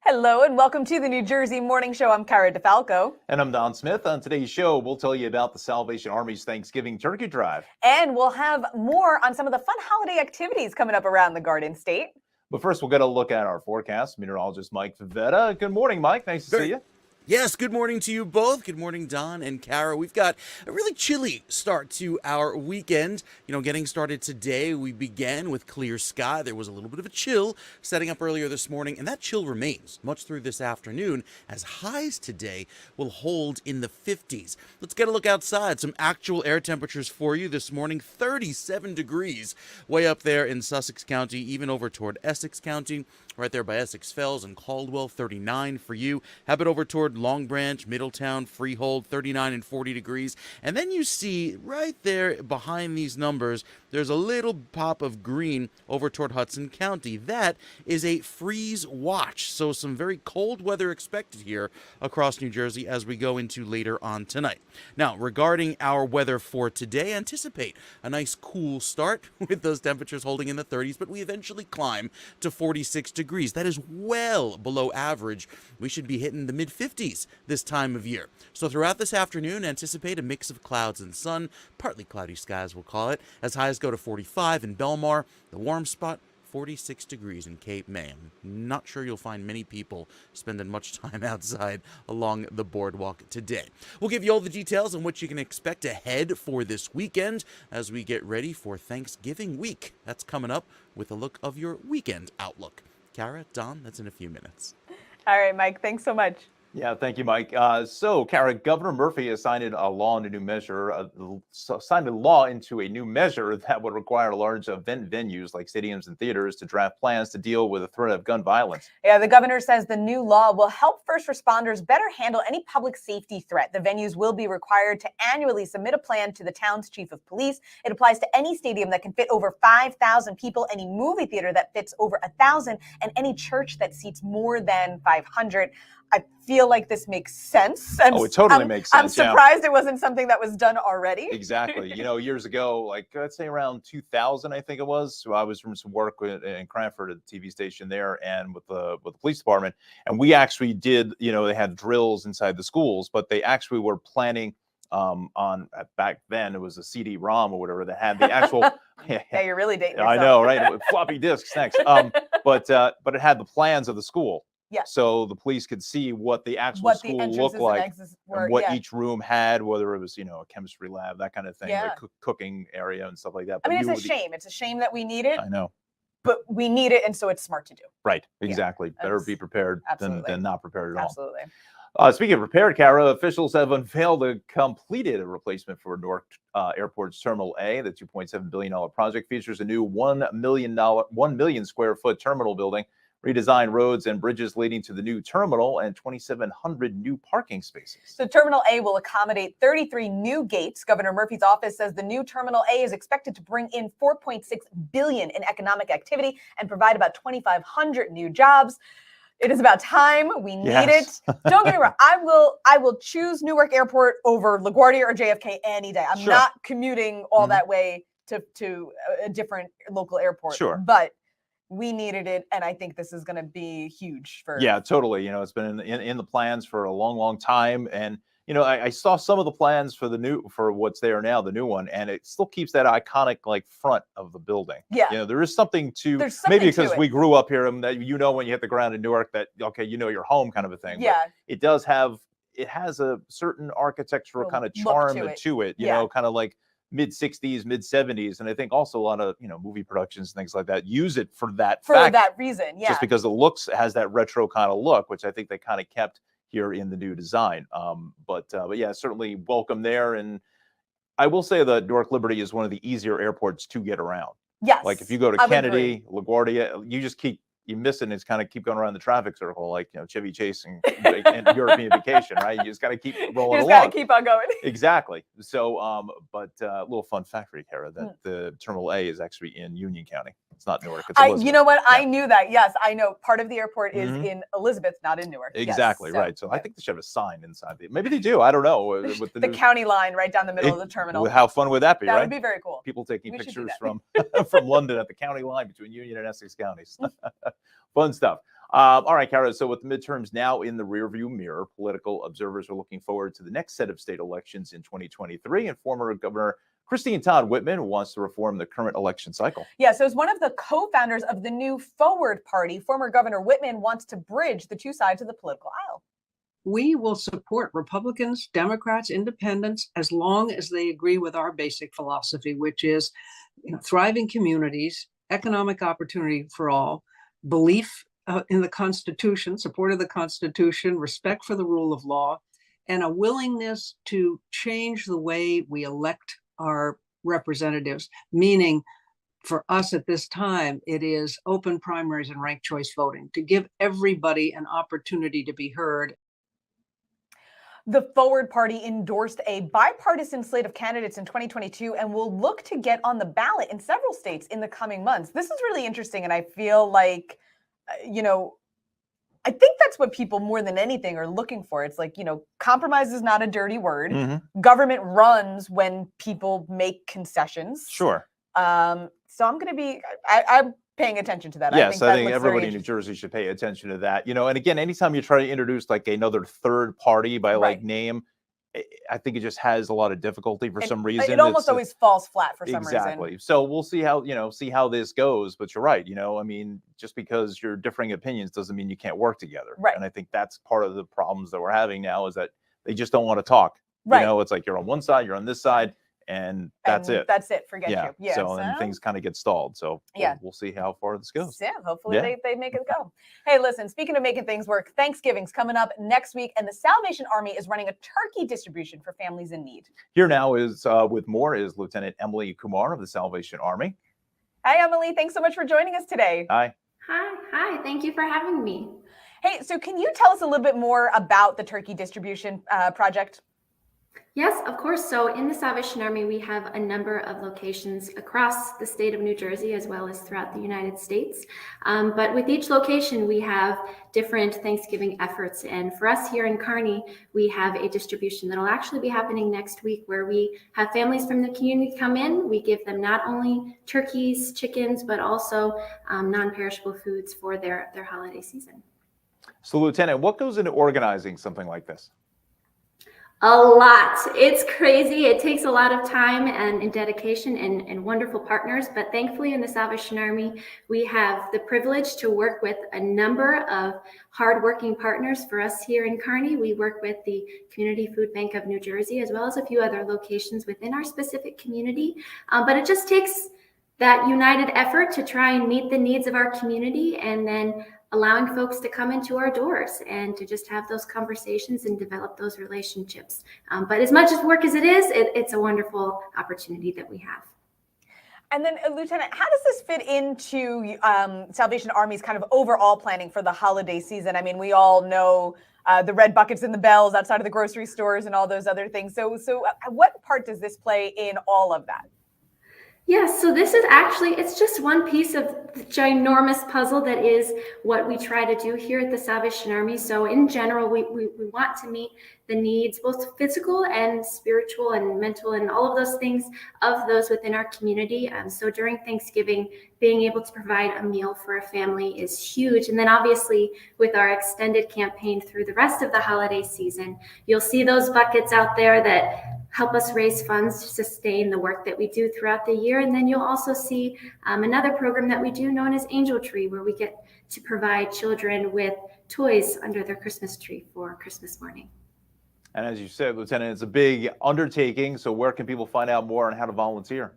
Hello and welcome to the New Jersey Morning Show. I'm Cara Falco. And I'm Don Smith. On today's show, we'll tell you about the Salvation Army's Thanksgiving Turkey Drive. And we'll have more on some of the fun holiday activities coming up around the Garden State. But first, we'll get a look at our forecast. Meteorologist Mike Favetta. Good morning, Mike. Nice to see you. Yes, good morning to you both. Good morning, Don and Cara. We've got a really chilly start to our weekend. Getting started today, we began with clear sky. There was a little bit of a chill setting up earlier this morning, and that chill remains much through this afternoon as highs today will hold in the 50s. Let's get a look outside. Some actual air temperatures for you this morning. 37 degrees way up there in Sussex County, even over toward Essex County. Right there by Essex Fells and Caldwell, 39 for you. Have it over toward Long Branch, Middletown, Freehold, 39 and 40 degrees. And then you see right there behind these numbers, there's a little pop of green over toward Hudson County. That is a freeze watch. So some very cold weather expected here across New Jersey as we go into later on tonight. Now, regarding our weather for today, anticipate a nice cool start with those temperatures holding in the 30s, but we eventually climb to 46 degrees. That is well below average. We should be hitting the mid-50s this time of year. So throughout this afternoon, anticipate a mix of clouds and sun, partly cloudy skies we'll call it, as highs go to 45 in Belmar, the warm spot 46 degrees in Cape May. I'm not sure you'll find many people spending much time outside along the boardwalk today. We'll give you all the details on what you can expect ahead for this weekend as we get ready for Thanksgiving week. That's coming up with a look of your weekend outlook. Cara, Don, that's in a few minutes. All right, Mike, thanks so much. Yeah, thank you, Mike. So, Cara, Governor Murphy has signed a law into a new measure, signed a law into a new measure that would require large event venues like stadiums and theaters to draft plans to deal with the threat of gun violence. Yeah, the governor says the new law will help first responders better handle any public safety threat. The venues will be required to annually submit a plan to the town's chief of police. It applies to any stadium that can fit over 5,000 people, any movie theater that fits over 1,000, and any church that seats more than 500. I feel like this makes sense. It totally makes sense. I'm surprised it wasn't something that was done already. Exactly. Years ago, like let's say around 2000, I think it was. So I was doing some work in Cranford at the TV station there and with the police department. And we actually did, they had drills inside the schools, but they actually were planning on back then it was a CD-ROM or whatever that had the actual. Yeah, you're really dating yourself. I know, right? Floppy disks next. But it had the plans of the school. Yeah. So the police could see what the actual school looked like and what each room had, whether it was, a chemistry lab, that kind of thing, like cooking area and stuff like that. But I mean, it's a shame. It's a shame that we need it. I know. But we need it, and so it's smart to do. Right. Exactly. Better be prepared than not prepared at all. Absolutely. Speaking of prepared, Cara, officials have unveiled a completed replacement for Newark Airport's Terminal A. The $2.7 billion project features a new $1 million square foot terminal building, redesigned roads and bridges leading to the new terminal, and 2,700 new parking spaces. So Terminal A will accommodate 33 new gates. Governor Murphy's office says the new Terminal A is expected to bring in $4.6 billion in economic activity and provide about 2,500 new jobs. It is about time. We need it. Don't get me wrong. I will choose Newark Airport over LaGuardia or JFK any day. I'm not commuting all that way to a different local airport. But we needed it, and I think this is going to be huge for. Yeah, totally. It's been in the plans for a long, long time, and I saw some of the plans for what's there now, the new one, and it still keeps that iconic front of the building. Yeah, there is something to maybe because we grew up here, and that when you hit the ground in Newark that you're home kind of a thing. Yeah, but it has a certain architectural kind of charm to it. Kind of like mid-60s, mid-70s, and I think also a lot of movie productions and things like that use it for that reason. Yeah, just because it has that retro kind of look, which I think they kind of kept here in the new design. But yeah, certainly welcome there. And I will say that Newark Liberty is one of the easier airports to get around. Yes, like if you go to Kennedy, LaGuardia, you miss it and it's kind of keep going around the traffic circle like Chevy Chase and European Vacation, right? You just got to keep rolling along. You just got to keep on going. Exactly. So, but a little fun fact for you, Cara, that the Terminal A is actually in Union County. It's not Newark. It's Elizabeth. You know what? Yeah. I knew that. Yes, I know. Part of the airport is in Elizabeth, not in Newark. Exactly, right. So I think they should have a sign inside. Maybe they do. I don't know. With the county line right down the middle of the terminal. How fun would that be, right? That would be very cool. People taking pictures from London at the county line between Union and Essex counties. Fun stuff. All right, Cara. So with the midterms now in the rearview mirror, political observers are looking forward to the next set of state elections in 2023. And former Governor Kristina Whitman wants to reform the current election cycle. Yeah, so as one of the co-founders of the new Forward Party, former Governor Whitman wants to bridge the two sides of the political aisle. We will support Republicans, Democrats, independents, as long as they agree with our basic philosophy, which is, thriving communities, economic opportunity for all, belief in the Constitution, support of the Constitution, respect for the rule of law, and a willingness to change the way we elect our representatives, meaning for us at this time, it is open primaries and ranked choice voting to give everybody an opportunity to be heard. The Forward Party endorsed a bipartisan slate of candidates in 2022 and will look to get on the ballot in several states in the coming months. This is really interesting, and I feel like, I think that's what people more than anything are looking for. It's like, compromise is not a dirty word. Government runs when people make concessions. Sure. So I'm going to be, I'm paying attention to that. Yes, I think looks everybody very in New interesting. Jersey should pay attention to that. And again, anytime you try to introduce like another third party by like Right. name, I think it just has a lot of difficulty for some reason. It almost It's always falls flat for some reason. exactly. So we'll see how this goes. But you're right. I mean, just because you're differing opinions doesn't mean you can't work together. Right. And I think that's part of the problems that we're having now is that they just don't want to talk. Right. It's like you're on one side, you're on this side, and that's And it. That's it. Forget Yeah. you. Yeah. So then things kind of get stalled. So Yeah. we'll see how far this goes. Yeah, hopefully Yeah. they make it go. Hey, listen, speaking of making things work, Thanksgiving's coming up next week, and the Salvation Army is running a turkey distribution for families in need. Here now is with more is Lieutenant Emily Kumar of the Salvation Army. Hi, Emily. Thanks so much for joining us today. Hi. Hi. Thank you for having me. Hey, so can you tell us a little bit more about the turkey distribution project? Yes, of course. So in the Salvation Army, we have a number of locations across the state of New Jersey, as well as throughout the United States. But with each location, we have different Thanksgiving efforts. And for us here in Kearney, we have a distribution that'll actually be happening next week where we have families from the community come in. We give them not only turkeys, chickens, but also non-perishable foods for their holiday season. So, Lieutenant, what goes into organizing something like this? A lot. It's crazy. It takes a lot of time and dedication and wonderful partners. But thankfully in the Salvation Army, we have the privilege to work with a number of hardworking partners. For us here in Kearney, we work with the Community Food Bank of New Jersey, as well as a few other locations within our specific community. But it just takes that united effort to try and meet the needs of our community, and then allowing folks to come into our doors and to just have those conversations and develop those relationships. But as much as work as it is, it's a wonderful opportunity that we have. And then, Lieutenant, how does this fit into Salvation Army's kind of overall planning for the holiday season? I mean, we all know the red buckets and the bells outside of the grocery stores and all those other things. So what part does this play in all of that? Yes, so this is actually, it's just one piece of the ginormous puzzle that is what we try to do here at the Salvation Army. So in general, we want to meet the needs, both physical and spiritual and mental and all of those things of those within our community. So during Thanksgiving, being able to provide a meal for a family is huge. And then obviously with our extended campaign through the rest of the holiday season, you'll see those buckets out there that help us raise funds to sustain the work that we do throughout the year. And then you'll also see another program that we do known as Angel Tree, where we get to provide children with toys under their Christmas tree for Christmas morning. And as you said, Lieutenant, it's a big undertaking. So where can people find out more on how to volunteer?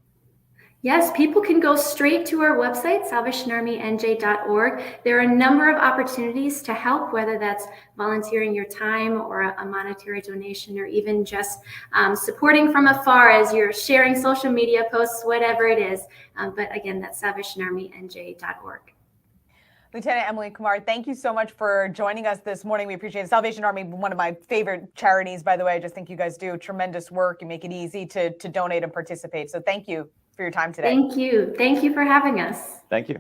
Yes, people can go straight to our website, salvationarmynj.org. There are a number of opportunities to help, whether that's volunteering your time or a monetary donation, or even just supporting from afar as you're sharing social media posts, whatever it is. But again, that's salvationarmynj.org. Lieutenant Emily Kumar, thank you so much for joining us this morning. We appreciate it. Salvation Army, one of my favorite charities, by the way. I just think you guys do tremendous work and make it easy to donate and participate. So thank you for your time today. Thank you. Thank you for having us. Thank you.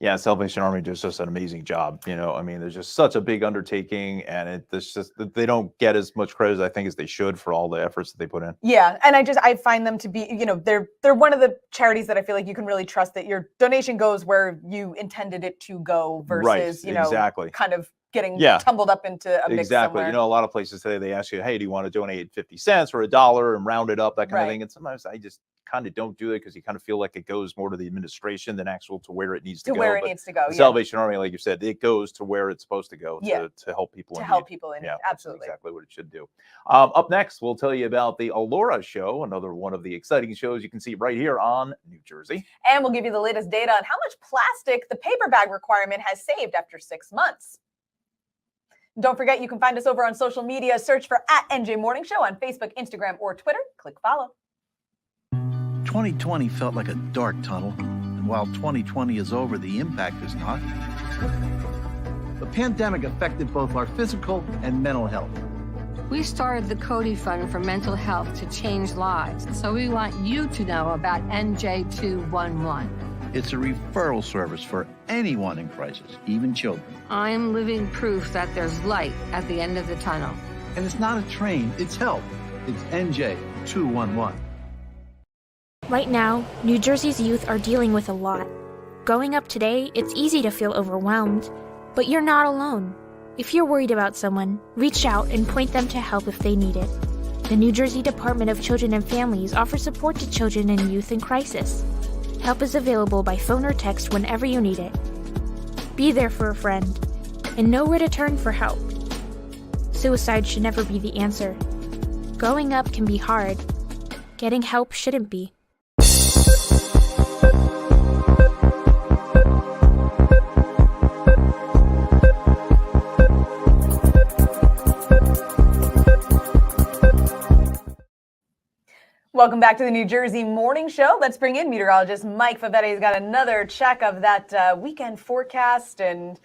Yeah, Salvation Army does just an amazing job. I mean, there's just such a big undertaking, and it's just they don't get as much credit as I think as they should for all the efforts that they put in. Yeah, and I find them to be, they're one of the charities that I feel like you can really trust that your donation goes where you intended it to go versus, exactly. kind of getting Yeah. tumbled up into a mix Exactly. somewhere. A lot of places today they ask you, hey, do you want to donate 50 cents or $1 and round it up, that kind Right. of thing. And sometimes I just kind of don't do it because you kind of feel like it goes more to the administration than actual to where it needs to go. Where it But needs to go. the Yeah. Salvation Army, like you said, it goes to where it's supposed to go Yeah. to help people To in help need. people in need. Yeah, that's Absolutely. exactly what it should do. Up next, we'll tell you about the Allura show, another one of the exciting shows you can see right here on New Jersey. And we'll give you the latest data on how much plastic the paper bag requirement has saved after 6 months. Don't forget, you can find us over on social media. Search for @NJ Morning Show on Facebook, Instagram, or Twitter. Click follow. 2020 felt like a dark tunnel, and while 2020 is over, the impact is not. The pandemic affected both our physical and mental health. We started the Cody Fund for Mental Health to change lives, so we want you to know about NJ211. It's a referral service for anyone in crisis, even children. I am living proof that there's light at the end of the tunnel. And it's not a train, it's help. It's NJ211. Right now, New Jersey's youth are dealing with a lot. Growing up today, it's easy to feel overwhelmed, but you're not alone. If you're worried about someone, reach out and point them to help if they need it. The New Jersey Department of Children and Families offers support to children and youth in crisis. Help is available by phone or text whenever you need it. Be there for a friend, and know where to turn for help. Suicide should never be the answer. Growing up can be hard. Getting help shouldn't be. Welcome back to the New Jersey Morning Show. Let's bring in meteorologist Mike Favetta. He's got another check of that weekend forecast. And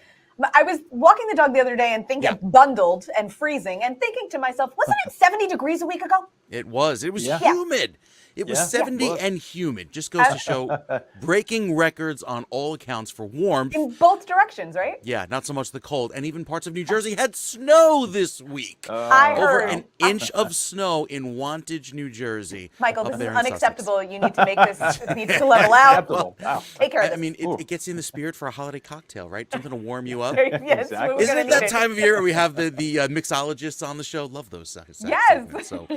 I was walking the dog the other day and thinking, bundled and freezing, and thinking to myself, wasn't it 70 degrees a week ago? It was. It was Yeah. humid. It was Yeah. 70 Yeah, it was. and humid. Just goes to show breaking records on all accounts for warmth. In both directions, right? Yeah, not so much the cold. And even parts of New Jersey had snow this week. I Over heard. an inch of snow in Wantage, New Jersey. Michael, up this is there in Sussex. unacceptable. You need to make this, it needs to level out. Acceptable. Wow. Take care of I this. mean, it gets you in the spirit for a holiday cocktail, right? Something to warm you up. Yes, Exactly. we're Isn't gonna it need that time of year where we have the mixologists on the show? Love those segments. Yes. So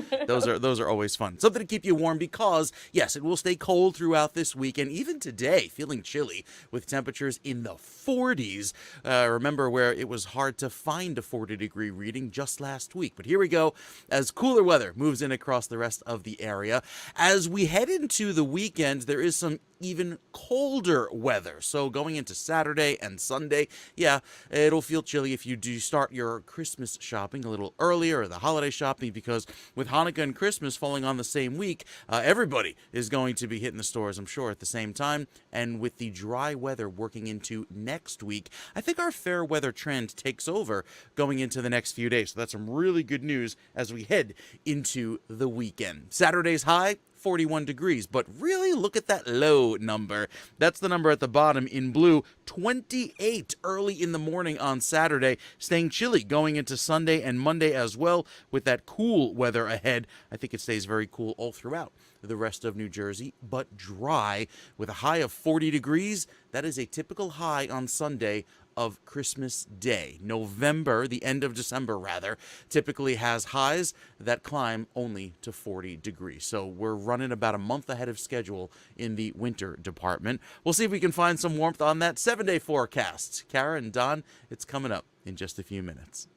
those are always fun. Something to keep you warm because, yes, it will stay cold throughout this week and even today, feeling chilly with temperatures in the 40s. Remember where it was hard to find a 40-degree reading just last week. But here we go as cooler weather moves in across the rest of the area. As we head into the weekend, there is some even colder weather. So going into Saturday and Sunday, yeah, it'll feel chilly if you do start your Christmas shopping a little earlier or the holiday shopping, because with Hanukkah and Christmas falling on the same week, everybody is going to be hitting the stores, I'm sure, at the same time. And with the dry weather working into next week, I think our fair weather trend takes over going into the next few days. So that's some really good news as we head into the weekend. Saturday's high, 41 degrees, but really look at that low number. That's the number at the bottom in blue. 28 early in the morning on Saturday, staying chilly going into Sunday and Monday as well with that cool weather ahead. I think it stays very cool all throughout the rest of New Jersey, but dry with a high of 40 degrees. That is a typical high on Sunday of Christmas Day. November, the end of December rather, typically has highs that climb only to 40 degrees. So we're running about a month ahead of schedule in the winter department. We'll see if we can find some warmth on that 7-day forecast. Cara and Don, it's coming up in just a few minutes.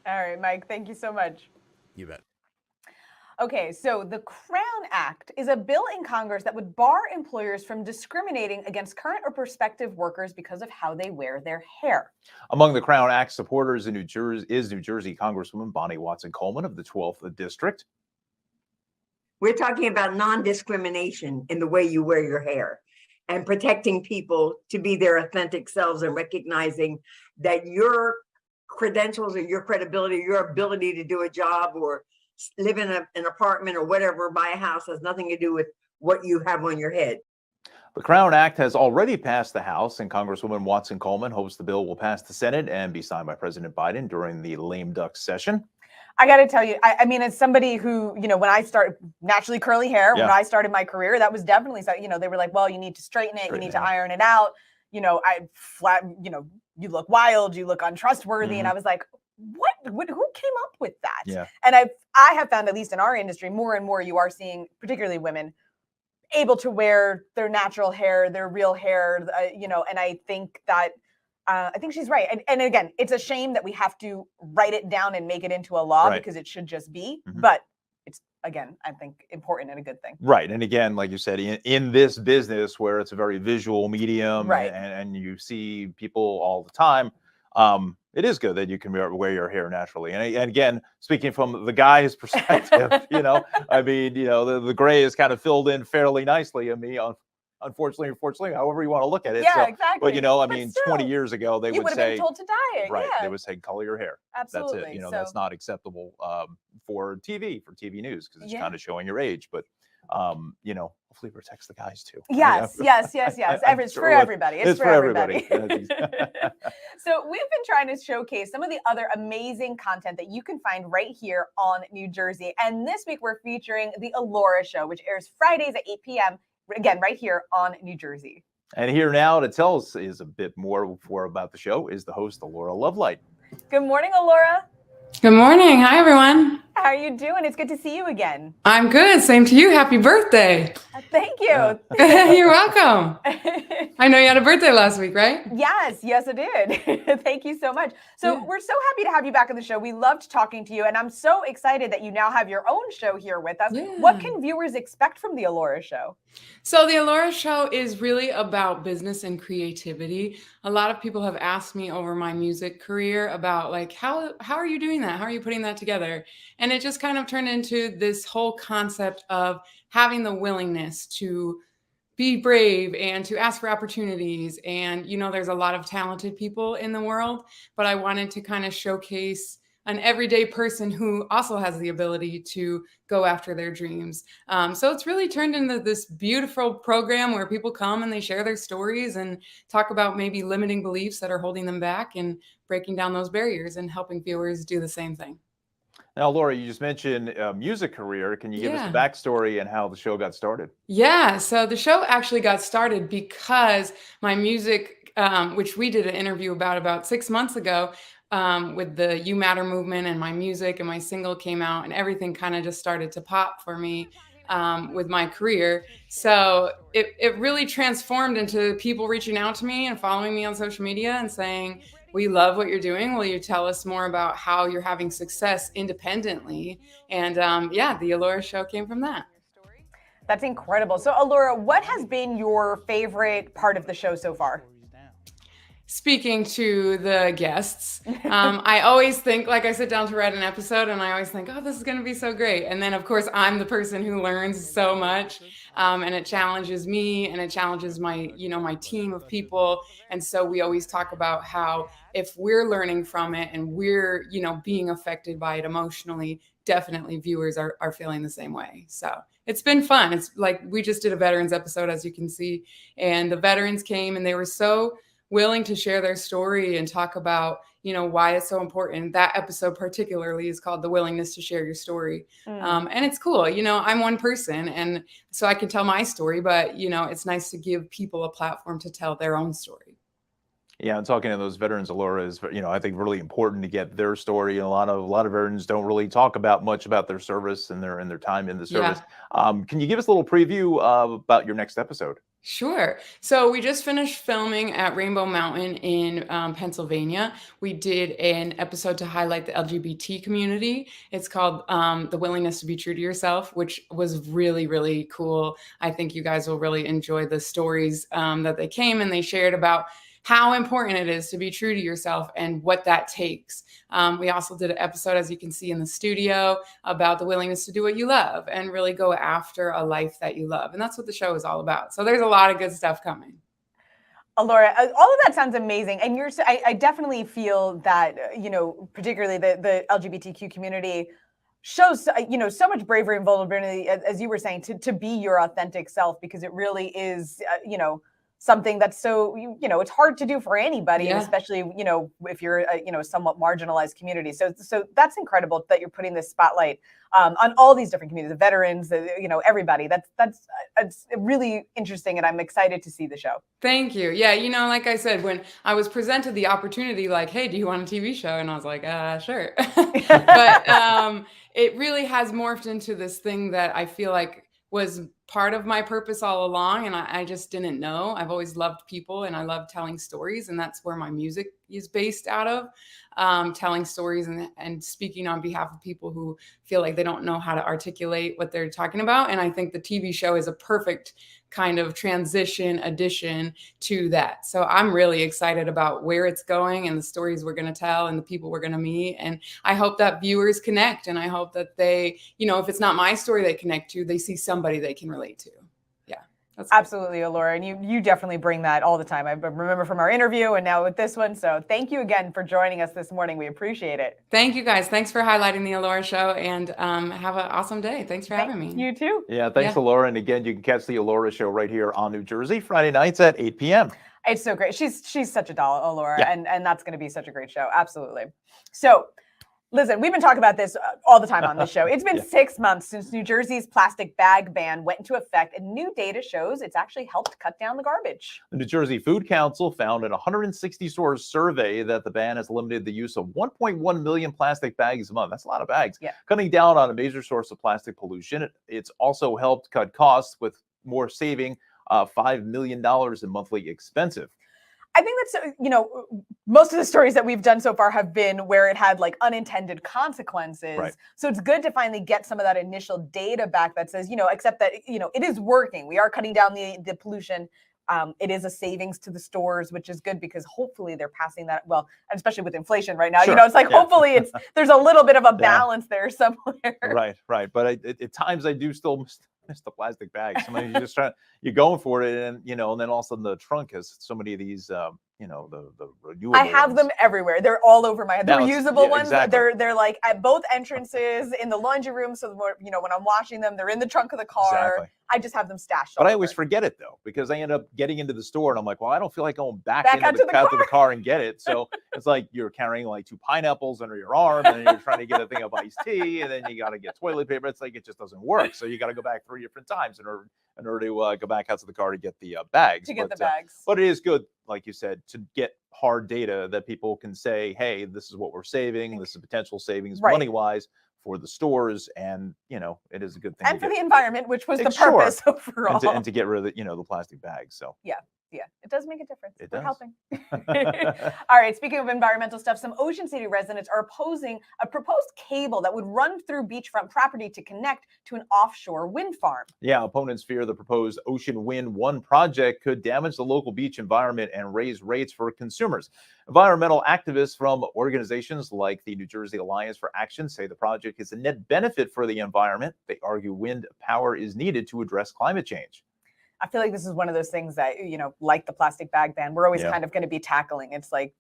All right, Mike, thank you so much. You bet. Okay, so the Crown Act is a bill in Congress that would bar employers from discriminating against current or prospective workers because of how they wear their hair. Among the Crown Act supporters in New Jersey is New Jersey Congresswoman Bonnie Watson-Coleman of the 12th District. We're talking about non-discrimination in the way you wear your hair and protecting people to be their authentic selves and recognizing that your credentials or your credibility, your ability to do a job or live in an apartment or whatever, buy a house, has nothing to do with what you have on your head. The Crown Act has already passed the House, and Congresswoman Watson Coleman hopes the bill will pass the Senate and be signed by President Biden during the lame duck session. I got to tell you, I mean, as somebody who, when I started naturally curly hair, when I started my career, that was definitely, they were like, well, you need to straighten it, you need to iron it out. You look wild, you look untrustworthy. And I was like, who came up with that? Yeah. And I have found, at least in our industry, more and more you are seeing, particularly women, able to wear their natural hair, their real hair, and I think that, I think she's right. And again, it's a shame that we have to write it down and make it into a law because it should just be, but it's, again, I think important and a good thing. Right. And again, like you said, in this business where it's a very visual medium and you see people all the time, it is good that you can wear your hair naturally. And again, speaking from the guy's perspective, I mean, the gray is kind of filled in fairly nicely. I mean, unfortunately, however you want to look at it. Yeah, exactly. But I mean, 20 years ago, they would say, been told to dye it. Right. Yeah. They would say, color your hair. Absolutely. That's it. That's not acceptable for TV news, because it's kind of showing your age. But hopefully it protects the guys too. Yes. It's for everybody. It's for everybody. So we've been trying to showcase some of the other amazing content that you can find right here on New Jersey. And this week we're featuring the Allura Show, which airs Fridays at 8 p.m. Again, right here on New Jersey. And here now to tell us is a bit more about the show is the host, Allura Lovelight. Good morning, Allura. Good morning. Hi, everyone. How are you doing? It's good to see you again. I'm good. Same to you. Happy birthday. Thank you. You're welcome. I know you had a birthday last week, right? Yes, I did. Thank you so much. So we're so happy to have you back on the show. We loved talking to you, and I'm so excited that you now have your own show here with us. Yeah. What can viewers expect from the Allura Show? So the Allura Show is really about business and creativity. A lot of people have asked me over my music career about like, how are you doing that? How are you putting that together? And it just kind of turned into this whole concept of having the willingness to be brave and to ask for opportunities. And, there's a lot of talented people in the world, but I wanted to kind of showcase an everyday person who also has the ability to go after their dreams. So it's really turned into this beautiful program where people come and they share their stories and talk about maybe limiting beliefs that are holding them back and breaking down those barriers and helping viewers do the same thing. Now, Laura, you just mentioned music career. Can you give us the backstory and how the show got started? Yeah, so the show actually got started because my music, which we did an interview about 6 months ago, with the You Matter movement, and my music and my single came out, and everything kind of just started to pop for me with my career. So it really transformed into people reaching out to me and following me on social media and saying, we love what you're doing. Will you tell us more about how you're having success independently? And the Allura Show came from that. That's incredible. So Allura, what has been your favorite part of the show so far? Speaking to the guests, I always think, like I sit down to write an episode and I always think, oh, this is going to be so great. And then of course, I'm the person who learns so much, and it challenges me and it challenges my team of people. And so we always talk about how if we're learning from it and we're, being affected by it emotionally, definitely viewers are feeling the same way. So it's been fun. It's like, we just did a veterans episode, as you can see, and the veterans came and they were so willing to share their story and talk about, why it's so important. That episode particularly is called The Willingness to Share Your Story. And it's cool. I'm one person, and so I can tell my story, but, it's nice to give people a platform to tell their own story. Yeah, and talking to those veterans, Allura, is, I think really important to get their story. And a lot of veterans don't really talk much about their service and their time in the service. Yeah. Can you give us a little preview about your next episode? Sure. So we just finished filming at Rainbow Mountain in Pennsylvania. We did an episode to highlight the LGBT community. It's called The Willingness to Be True to Yourself, which was really, really cool. I think you guys will really enjoy the stories that they came and they shared about how important it is to be true to yourself and what that takes. We also did an episode, as you can see in the studio, about the willingness to do what you love and really go after a life that you love. And that's what the show is all about. So there's a lot of good stuff coming. Allura, all of that sounds amazing. And I definitely feel that, particularly the LGBTQ community, shows, so much bravery and vulnerability, as you were saying, to be your authentic self, because it really is, something that's so, it's hard to do for anybody, and especially, if you're a somewhat marginalized community. So that's incredible that you're putting this spotlight on all these different communities, the veterans, everybody. That's it's really interesting, and I'm excited to see the show. Thank you. Yeah, like I said, when I was presented the opportunity, like, hey, do you want a TV show? And I was like, sure. But it really has morphed into this thing that I feel like was part of my purpose all along, and I just didn't know. I've always loved people, and I love telling stories, and that's where my music is based out of, telling stories and speaking on behalf of people who feel like they don't know how to articulate what they're talking about. And I think the TV show is a perfect kind of transition addition to that. So I'm really excited about where it's going and the stories we're going to tell and the people we're going to meet. And I hope that viewers connect, and I hope that they, if it's not my story they connect to, they see somebody they can relate to. Yeah. That's absolutely, Alora. And you definitely bring that all the time. I remember from our interview and now with this one. So thank you again for joining us this morning. We appreciate it. Thank you, guys. Thanks for highlighting the Alora Show, and have an awesome day. Thanks for having me. You too. Yeah, thanks, Alora. And again, you can catch the Alora Show right here on New Jersey, Friday nights at 8 p.m. It's so great. She's such a doll, Alora, and that's going to be such a great show. Absolutely. So, listen, we've been talking about this all the time on this show. It's been 6 months since New Jersey's plastic bag ban went into effect, and new data shows it's actually helped cut down the garbage. The New Jersey Food Council found in a 160 stores survey that the ban has limited the use of 1.1 million plastic bags a month. That's a lot of bags. Yeah. Cutting down on a major source of plastic pollution. It's also helped cut costs, with more saving $5 million in monthly expenses. I think that's, most of the stories that we've done so far have been where it had like unintended consequences. Right. So it's good to finally get some of that initial data back that says, except that, it is working. We are cutting down the pollution. It is a savings to the stores, which is good, because hopefully they're passing that. Well, and especially with inflation right now, Sure. It's like, hopefully there's a little bit of a balance there somewhere. Right. But at times I do still miss the plastic bags. Sometimes you're going for it, and and then all of a sudden the trunk has so many of these, the renewable. I have them everywhere. They're all over my head. The reusable ones. Exactly. They're like at both entrances, in the laundry room. So when I'm washing them, they're in the trunk of the car. Exactly. I just have them stashed. But I always forget it, though, because I end up getting into the store and I'm like, well, I don't feel like going back out into to the car and get it. So it's like you're carrying like 2 pineapples under your arm, and then you're trying to get a thing of iced tea, and then you got to get toilet paper. It's like it just doesn't work. So you got to go back 3 different times in order to go back out to the car to get the bags. But it is good, like you said, to get hard data that people can say, hey, this is what we're saving. This is potential savings money-wise for the stores, and it is a good thing. And for the environment, which was the purpose overall. And to get rid of the plastic bags. So yeah, it does make a difference. It We're does. helping. All right, speaking of environmental stuff, some Ocean City residents are opposing a proposed cable that would run through beachfront property to connect to an offshore wind farm. Yeah, opponents fear the proposed Ocean Wind 1 project could damage the local beach environment and raise rates for consumers. Environmental activists from organizations like the New Jersey Alliance for Action say the project is a net benefit for the environment. They argue wind power is needed to address climate change. I feel like this is one of those things that, like the plastic bag ban, we're always kind of going to be tackling. It's like,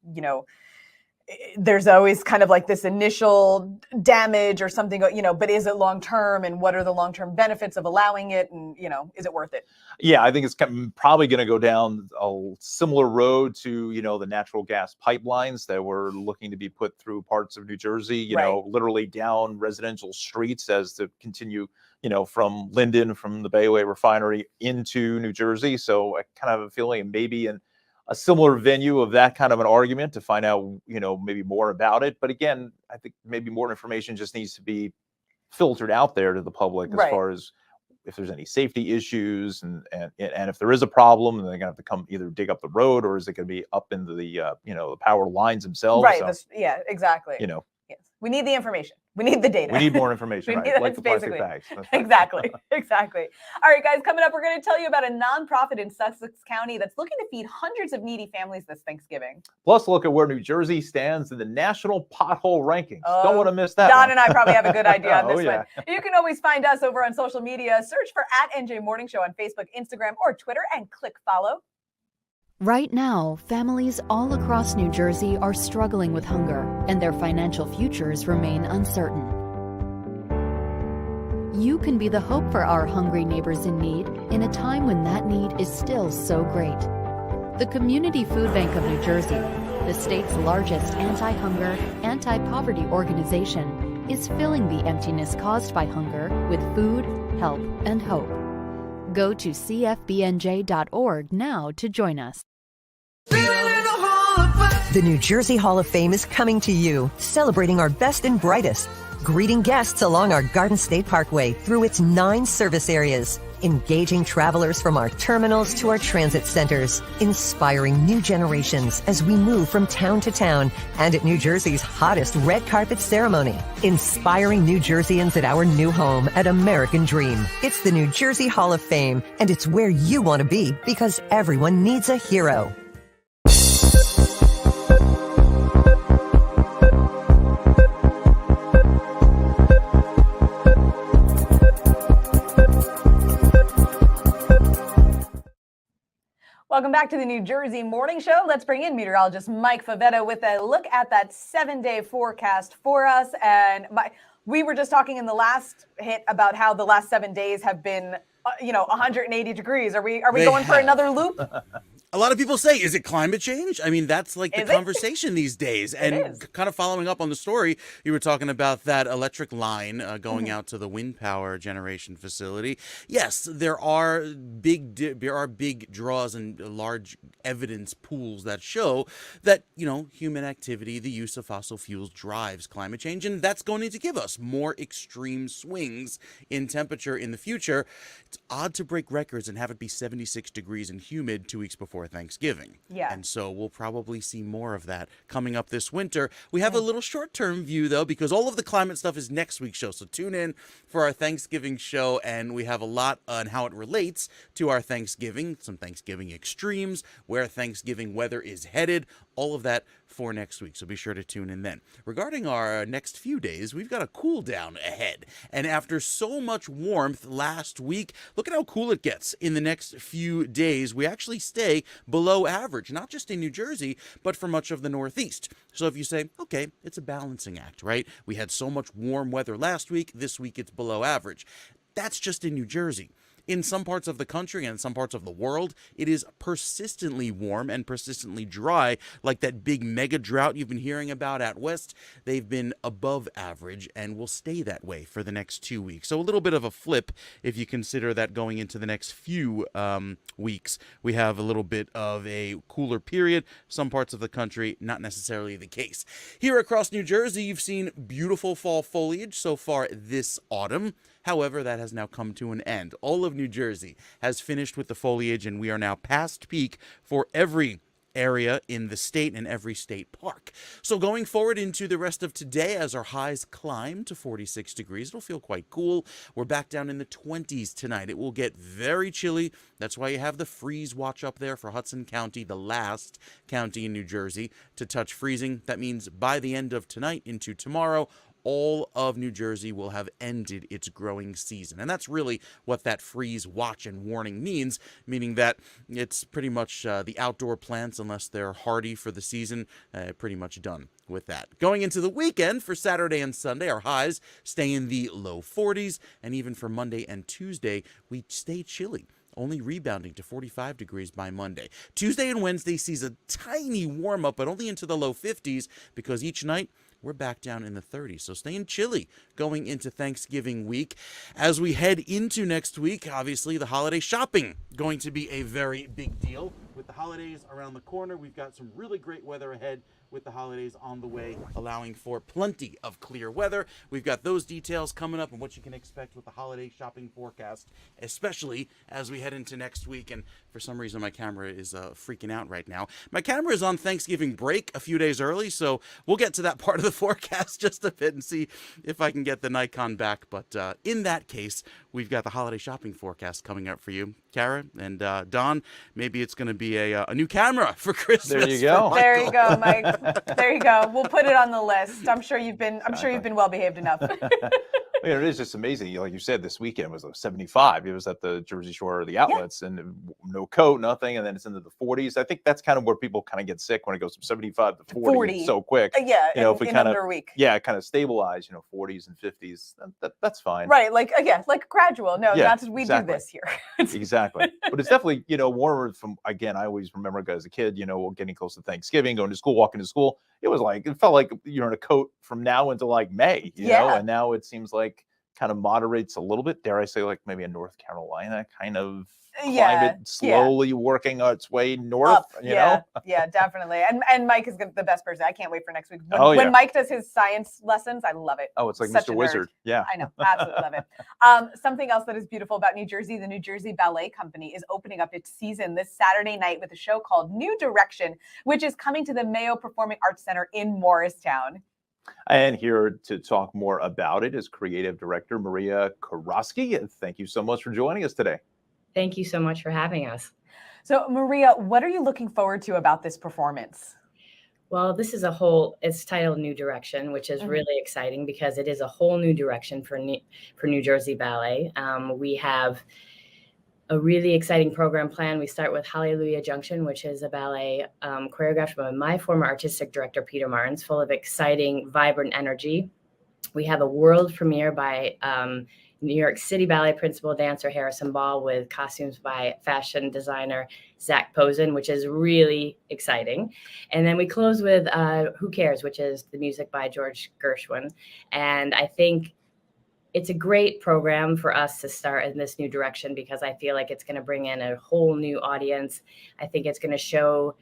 there's always kind of like this initial damage or something, but is it long-term, and what are the long-term benefits of allowing it? And, is it worth it? Yeah, I think it's probably going to go down a similar road to, the natural gas pipelines that were looking to be put through parts of New Jersey, you know, literally down residential streets as to continue, from Linden, from the Bayway refinery into New Jersey. So I kind of have a feeling maybe in a similar venue of that kind of an argument to find out, maybe more about it. But again, I think maybe more information just needs to be filtered out there to the public as far as if there's any safety issues, and if there is a problem, then they're gonna have to come either dig up the road, or is it gonna be up into the the power lines themselves? Right. So, Yeah, exactly. Yes. We need the information. We need the data. We need more information, right? Like the plastic bags. That's right. Exactly. All right, guys, coming up, we're going to tell you about a nonprofit in Sussex County that's looking to feed hundreds of needy families this Thanksgiving. Plus, look at where New Jersey stands in the national pothole rankings. Don't want to miss that. Don and I probably have a good idea on this one. You can always find us over on social media. Search for @NJ Morning Show on Facebook, Instagram, or Twitter, and click follow. Right now, families all across New Jersey are struggling with hunger, and their financial futures remain uncertain. You can be the hope for our hungry neighbors in need in a time when that need is still so great. The Community Food Bank of New Jersey, the state's largest anti-hunger, anti-poverty organization, is filling the emptiness caused by hunger with food, help, and hope. Go to cfbnj.org now to join us. The New Jersey Hall of Fame is coming to you, celebrating our best and brightest, greeting guests along our Garden State Parkway through its 9 service areas, engaging travelers from our terminals to our transit centers, inspiring new generations as we move from town to town, and at New Jersey's hottest red carpet ceremony, inspiring New Jerseyans at our new home at American Dream. It's the New Jersey Hall of Fame, and it's where you want to be because everyone needs a hero. Welcome back to the New Jersey Morning Show. Let's bring in meteorologist Mike Favetta with a look at that 7-day forecast for us. And we were just talking in the last hit about how the last 7 days have been, 180 degrees. Are we going for another loop? A lot of people say, is it climate change? I mean, that's like the conversation these days. And kind of following up on the story, you were talking about that electric line going out to the wind power generation facility. Yes, there are big draws and large evidence pools that show that, human activity, the use of fossil fuels drives climate change. And that's going to give us more extreme swings in temperature in the future. It's odd to break records and have it be 76 degrees and humid 2 weeks before Thanksgiving. Yeah. And so we'll probably see more of that coming up this winter. We have a little short-term view, though, because all of the climate stuff is next week's show. So tune in for our Thanksgiving show, and we have a lot on how it relates to our Thanksgiving, some Thanksgiving extremes, where Thanksgiving weather is headed, all of that for next week. So be sure to tune in then. Regarding our next few days, we've got a cool down ahead. And after so much warmth last week, look at how cool it gets in the next few days. We actually stay below average, not just in New Jersey, but for much of the Northeast. So if you say, okay, it's a balancing act, right? We had so much warm weather last week. This week it's below average. That's just in New Jersey. In some parts of the country and in some parts of the world, it is persistently warm and persistently dry, like that big mega drought you've been hearing about out west. They've been above average and will stay that way for the next 2 weeks. So a little bit of a flip if you consider that going into the next few weeks. We have a little bit of a cooler period. Some parts of the country, not necessarily the case. Here across New Jersey, you've seen beautiful fall foliage so far this autumn. However, that has now come to an end. All of New Jersey has finished with the foliage, and we are now past peak for every area in the state and every state park. So going forward into the rest of today, as our highs climb to 46 degrees, it'll feel quite cool. We're back down in the 20s tonight. It will get very chilly. That's why you have the freeze watch up there for Hudson County, the last county in New Jersey to touch freezing. That means by the end of tonight into tomorrow, all of New Jersey will have ended its growing season. And that's really what that freeze watch and warning means, meaning that it's pretty much the outdoor plants, unless they're hardy for the season, pretty much done with that. Going into the weekend for Saturday and Sunday, our highs stay in the low 40s, and even for Monday and Tuesday, we stay chilly, only rebounding to 45 degrees by Monday. Tuesday and Wednesday sees a tiny warm up, but only into the low 50s, because each night we're back down in the 30s. So staying chilly going into Thanksgiving week. As we head into next week, obviously the holiday shopping going to be a very big deal. With the holidays around the corner, we've got some really great weather ahead with the holidays on the way, allowing for plenty of clear weather. We've got those details coming up and what you can expect with the holiday shopping forecast, especially as we head into next week. And for some reason, my camera is freaking out right now. My camera is on Thanksgiving break a few days early, so we'll get to that part of the forecast just a bit and see if I can get the Nikon back. But in that case, we've got the holiday shopping forecast coming up for you. Cara and Don, maybe it's going to be a new camera for Christmas. There you go. There you go, Mike. There you go. We'll put it on the list. I'm sure you've been well behaved enough. It is just amazing. Like you said, this weekend was 75. It was at the Jersey Shore or the outlets, and no coat, nothing, and then it's into the 40s. I think that's kind of where people kind of get sick when it goes from 75 to 40 so quick. Yeah, if we in kind under of a week. kind of stabilize, 40s and 50s, that's fine. Right, like like gradual. No, that's we do this here. Exactly. But it's definitely, warmer from, again, I always remember as a kid, getting close to Thanksgiving, going to school, walking to school. It felt like you're in a coat from now until like May, you know, and now it seems like kind of moderates a little bit. Dare I say, like maybe in North Carolina kind of climate slowly working its way north, you know? Yeah, definitely. And Mike is the best person. I can't wait for next week. When Mike does his science lessons, I love it. Oh, it's like Such Mr. Wizard. Yeah. I know. Absolutely love it. Something else that is beautiful about New Jersey, the New Jersey Ballet Company is opening up its season this Saturday night with a show called New Direction, which is coming to the Mayo Performing Arts Center in Morristown. And here to talk more about it is creative director Maria Karosky. Thank you so much for joining us today. Thank you so much for having us. So, Maria, what are you looking forward to about this performance? Well, it's titled New Direction, which is really exciting because it is a whole new direction for New Jersey Ballet. We have a really exciting program plan. We start with Hallelujah Junction, which is a ballet choreographed by my former artistic director, Peter Martins, full of exciting, vibrant energy. We have a world premiere by New York City Ballet principal dancer Harrison Ball with costumes by fashion designer Zach Posen, which is really exciting. And then we close with Who Cares, which is the music by George Gershwin. And I think it's a great program for us to start in this new direction because I feel like it's going to bring in a whole new audience. I think it's going to show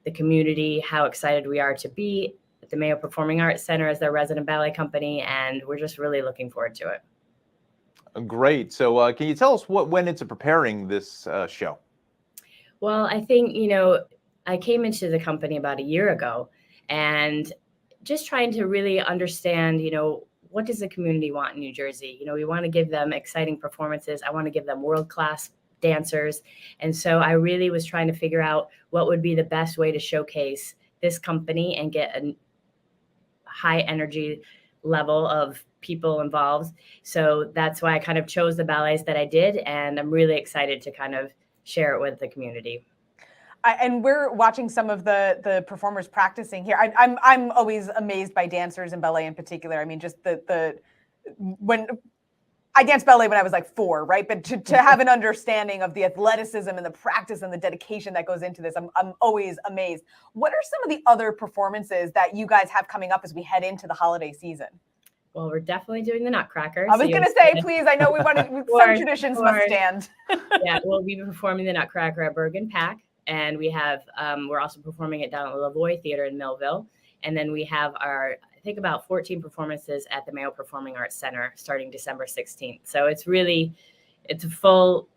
the community how excited we are to be at the Mayo Performing Arts Center as their resident ballet company, and we're just really looking forward to it. Great. So can you tell us what went into preparing this show? Well, I think, I came into the company about a year ago and just trying to really understand, what does the community want in New Jersey? We want to give them exciting performances. I want to give them world-class dancers. And so I really was trying to figure out what would be the best way to showcase this company and get a high energy level of people involved. So that's why I kind of chose the ballets that I did. And I'm really excited to kind of share it with the community. And we're watching some of the performers practicing here. I'm always amazed by dancers and ballet in particular. I mean, just when I danced ballet when I was like 4, right? But to have an understanding of the athleticism and the practice and the dedication that goes into this, I'm always amazed. What are some of the other performances that you guys have coming up as we head into the holiday season? Well, we're definitely doing the Nutcracker. I was going to say, please, I know we want to, some traditions must stand. Yeah, we'll be performing the Nutcracker at Bergen Pack. And we have, we're also performing it down at the Lavoie Theater in Millville. And then we have I think about 14 performances at the Mayo Performing Arts Center starting December 16th. So it's a full,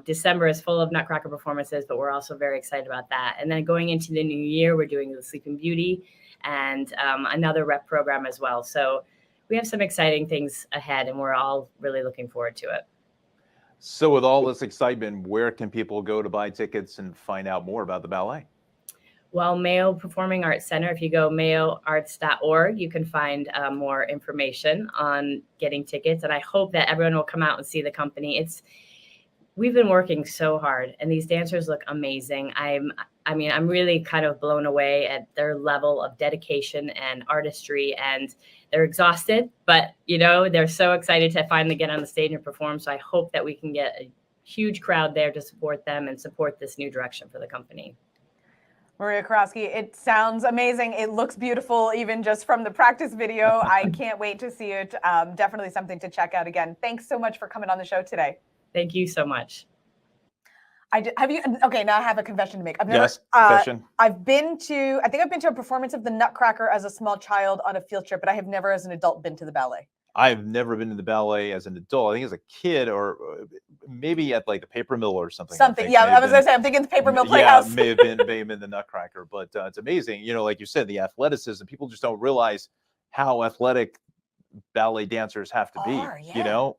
December is full of Nutcracker performances, but we're also very excited about that. And then going into the new year, we're doing the Sleeping Beauty and another rep program as well. So we have some exciting things ahead and we're all really looking forward to it. So with all this excitement, where can people go to buy tickets and find out more about the ballet? Well, Mayo Performing Arts Center, if you go mayoarts.org, you can find more information on getting tickets. And I hope that everyone will come out and see the company. We've been working so hard and these dancers look amazing. I'm really kind of blown away at their level of dedication and artistry, and they're exhausted, but they're so excited to finally get on the stage and perform. So I hope that we can get a huge crowd there to support them and support this new direction for the company. Maria Karosky, it sounds amazing. It looks beautiful, even just from the practice video. I can't wait to see it. Definitely something to check out again. Thanks so much for coming on the show today. Thank you so much. Okay, now I have a confession to make. Yes, confession. I've been to a performance of the Nutcracker as a small child on a field trip, but I have never as an adult been to the ballet. I've never been to the ballet as an adult. I think as a kid, or maybe at like the Paper Mill or something. Yeah, I was going to say, I'm thinking the Paper Mill Playhouse. Yeah, may have been the Nutcracker, but it's amazing. Like you said, the athleticism. People just don't realize how athletic ballet dancers have to be,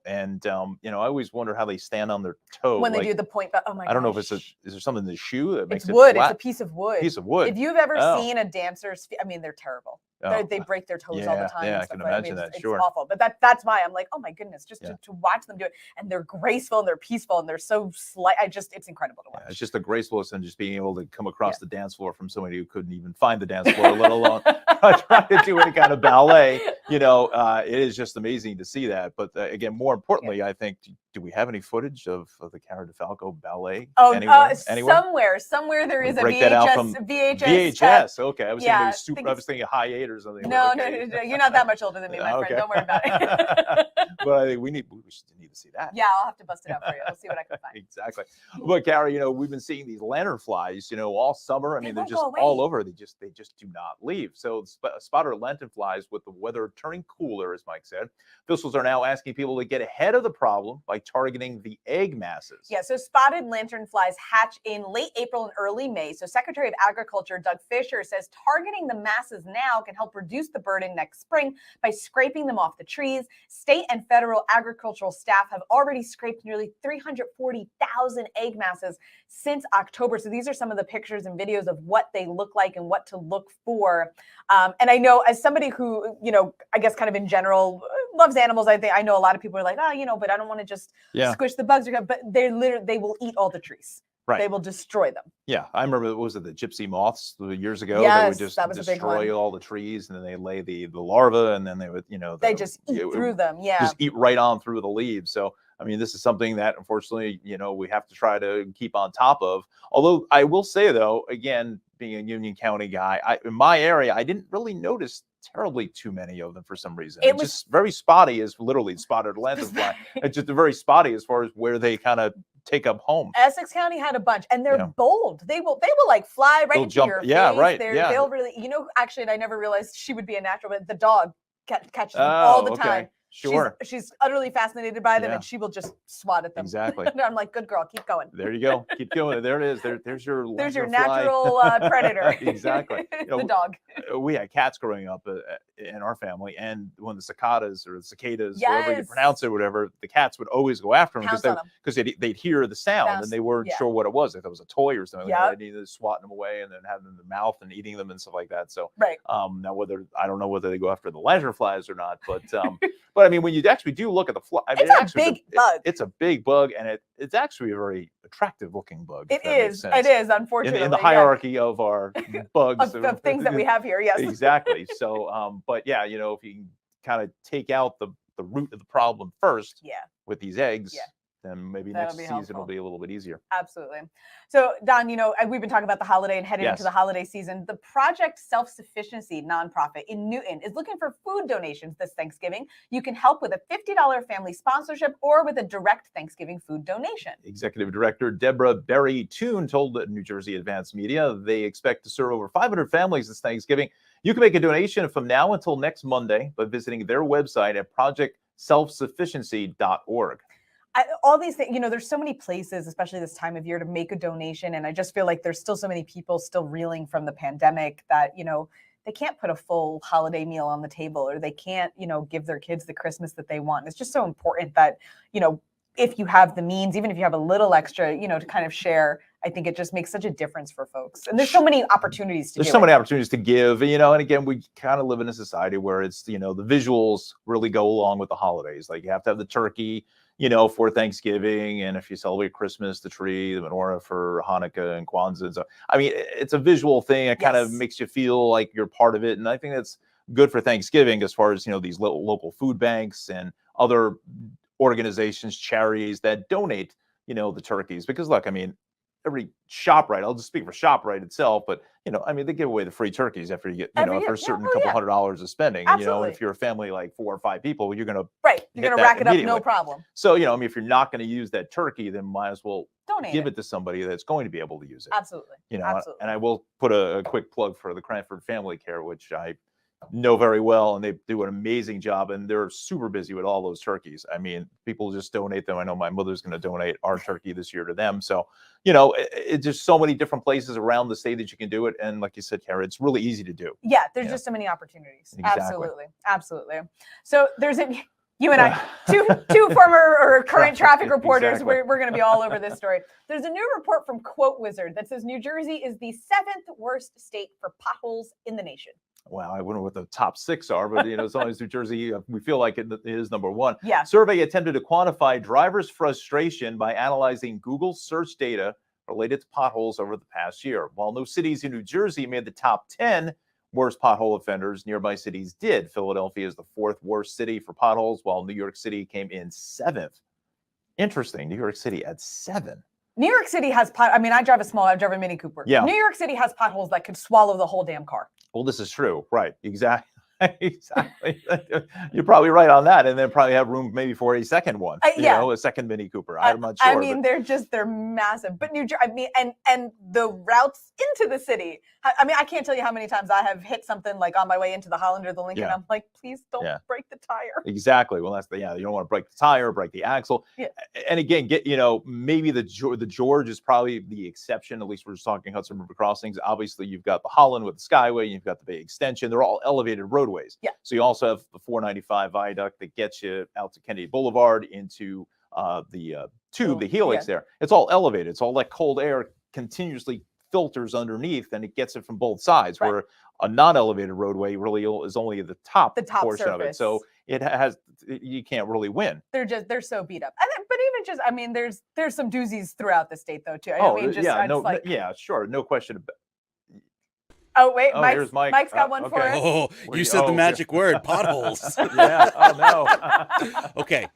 and I always wonder how they stand on their toe when they do the point. Oh my! I don't know if is there something in the shoe that makes it wood. Flat? It's a piece of wood. Piece of wood. If you've ever seen a dancer's, they're terrible. They break their toes all the time. Yeah, and I stuff, can right? imagine that. It's Sure. awful. But that's why I'm like, oh my goodness, just to watch them do it. And they're graceful and they're peaceful and they're so slight. It's incredible to watch. It's just the gracefulness and just being able to come across the dance floor from somebody who couldn't even find the dance floor, let alone try to do any kind of ballet. It is just amazing to see that. But again, more importantly, I think, do we have any footage of the Cara de Falco ballet? Oh, anywhere? Somewhere there is a Break that out from VHS. VHS. Okay, I was Yeah, thinking I was thinking Hi-8 or something. No, Okay. no, you're not that much older than me, my friend. Don't worry about it. But I think we need to see that. Yeah, I'll have to bust it out for you. We'll see what I can find. Exactly. But Cara, we've been seeing these lanternflies, all summer. I mean, they're just all over. They just do not leave. So spotted lanternflies with the weather turning cooler, as Mike said. Officials are now asking people to get ahead of the problem by targeting the egg masses. Yeah, so spotted lanternflies hatch in late April and early May. So Secretary of Agriculture Doug Fisher says targeting the masses now can help reduce the burden next spring by scraping them off the trees. State and federal agricultural staff have already scraped nearly 340,000 egg masses since October. So these are some of the pictures and videos of what they look like and what to look for. And I know, as somebody who, I guess kind of in general loves animals, I know a lot of people are like, but I don't want to just squish the bugs. But they will eat all the trees. Right. They will destroy them. Yeah, I remember, what was it, the gypsy moths years ago? Yes, they would just destroy all the trees, and then they lay the larvae, and then they would, they just eat through them. Yeah, just eat right on through the leaves. So, I mean, this is something that, unfortunately, we have to try to keep on top of. Although I will say, though, again, being a Union County guy, in my area, I didn't really notice terribly too many of them for some reason. It was just very spotty, as literally spotted lanternfly. It's just very spotty as far as where they kind of take up home. Essex County had a bunch, and they're bold. They will like fly right into your face. Yeah, right. They'll really, actually, and I never realized she would be a natural, but the dog catches them all the time. Sure. She's utterly fascinated by them, and she will just swat at them. Exactly. I'm like, good girl, keep going. There you go. Keep going. There it is. There's your natural predator. Exactly. The dog. We had cats growing up in our family, and when the cicadas or the cicadas, however you pronounce it, whatever, the cats would always go after them because they'd hear the sound and they weren't sure what it was. If it was a toy or something, they needed swatting them away and then having them in the mouth and eating them and stuff like that. So now I don't know whether they go after the lanternflies or not, but but I mean, when you actually do look at the fly, it's a big bug. It's a big bug, and it's actually a very attractive looking bug. It is. It is, unfortunately. In the hierarchy of our bugs. of things that we have here, yes. Exactly. So, but yeah, if you can kind of take out the root of the problem first with these eggs, then maybe next season will be a little bit easier. Absolutely. So, Don, we've been talking about the holiday and heading into the holiday season. The Project Self-Sufficiency nonprofit in Newton is looking for food donations this Thanksgiving. You can help with a $50 family sponsorship or with a direct Thanksgiving food donation. Executive Director Deborah Berry-Toon told New Jersey Advanced Media they expect to serve over 500 families this Thanksgiving. You can make a donation from now until next Monday by visiting their website at projectselfsufficiency.org. All these things, there's so many places, especially this time of year, to make a donation. And I just feel like there's still so many people still reeling from the pandemic that, they can't put a full holiday meal on the table, or they can't, give their kids the Christmas that they want. It's just so important that, if you have the means, even if you have a little extra, to kind of share, I think it just makes such a difference for folks. And there's so many opportunities to There's so many opportunities to give, and again, we kind of live in a society where it's, the visuals really go along with the holidays. Like, you have to have the turkey, for Thanksgiving, and if you celebrate Christmas, the tree, the menorah for Hanukkah and Kwanzaa. And so, I mean, it's a visual thing. It kind of makes you feel like you're part of it. And I think that's good for Thanksgiving, as far as, these local food banks and other organizations, charities that donate, the turkeys. Because look, I mean, every ShopRite, I'll just speak for ShopRite itself, but they give away the free turkeys after you get, after a certain couple $100s of spending. Absolutely. And if you're a family like 4 or 5 people, you're gonna rack it up, no problem. So if you're not going to use that turkey, then might as well give it to somebody that's going to be able to use it. Absolutely. Absolutely. And I will put a quick plug for the Cranford Family Care, which I know very well, and they do an amazing job, and they're super busy with all those turkeys. I mean, people just donate them. I know my mother's going to donate our turkey this year to them. So, it's just so many different places around the state that you can do it. And like you said, Cara, it's really easy to do. Yeah, there's just so many opportunities. Exactly. Absolutely. So you and I, two former or current traffic reporters, Exactly. we're going to be all over this story. There's a new report from Quote Wizard that says New Jersey is the 7th worst state for potholes in the nation. Well, I wonder what the top 6 are, but as long as New Jersey, we feel like it is number 1. Yeah. Survey attempted to quantify drivers' frustration by analyzing Google search data related to potholes over the past year. While no cities in New Jersey made the top 10 worst pothole offenders, nearby cities did. Philadelphia is the 4th worst city for potholes, while New York City came in 7th. Interesting. New York City at 7. New York City has I drive a Mini Cooper. Yeah. New York City has potholes that could swallow the whole damn car. Well, this is true. Right. Exactly. Exactly. You're probably right on that. And then probably have room maybe for a second one, a second Mini Cooper. I'm not sure. I mean, they're massive. But New Jersey, and the routes into the city. I can't tell you how many times I have hit something like on my way into the Holland or the Lincoln. Yeah. I'm like, please don't break the tire. Exactly. Well, that's you don't want to break the tire, break the axle. Yeah. And again, maybe the George is probably the exception. At least we're just talking Hudson River crossings. Obviously, you've got the Holland with the Skyway, you've got the Bay Extension. They're all elevated roadways. Yeah. So you also have the 495 viaduct that gets you out to Kennedy Boulevard into the tube, the helix there. It's all elevated. It's all that cold air continuously filters underneath, and it gets it from both sides. Right. Where a non-elevated roadway really is only the top portion surface of it. So you can't really win. They're so beat up. But even there's some doozies throughout the state though too. Sure, no question about. Oh wait, here's Mike. Mike's got one for us. Oh, you said the magic word, potholes. Yeah. Oh no. Okay.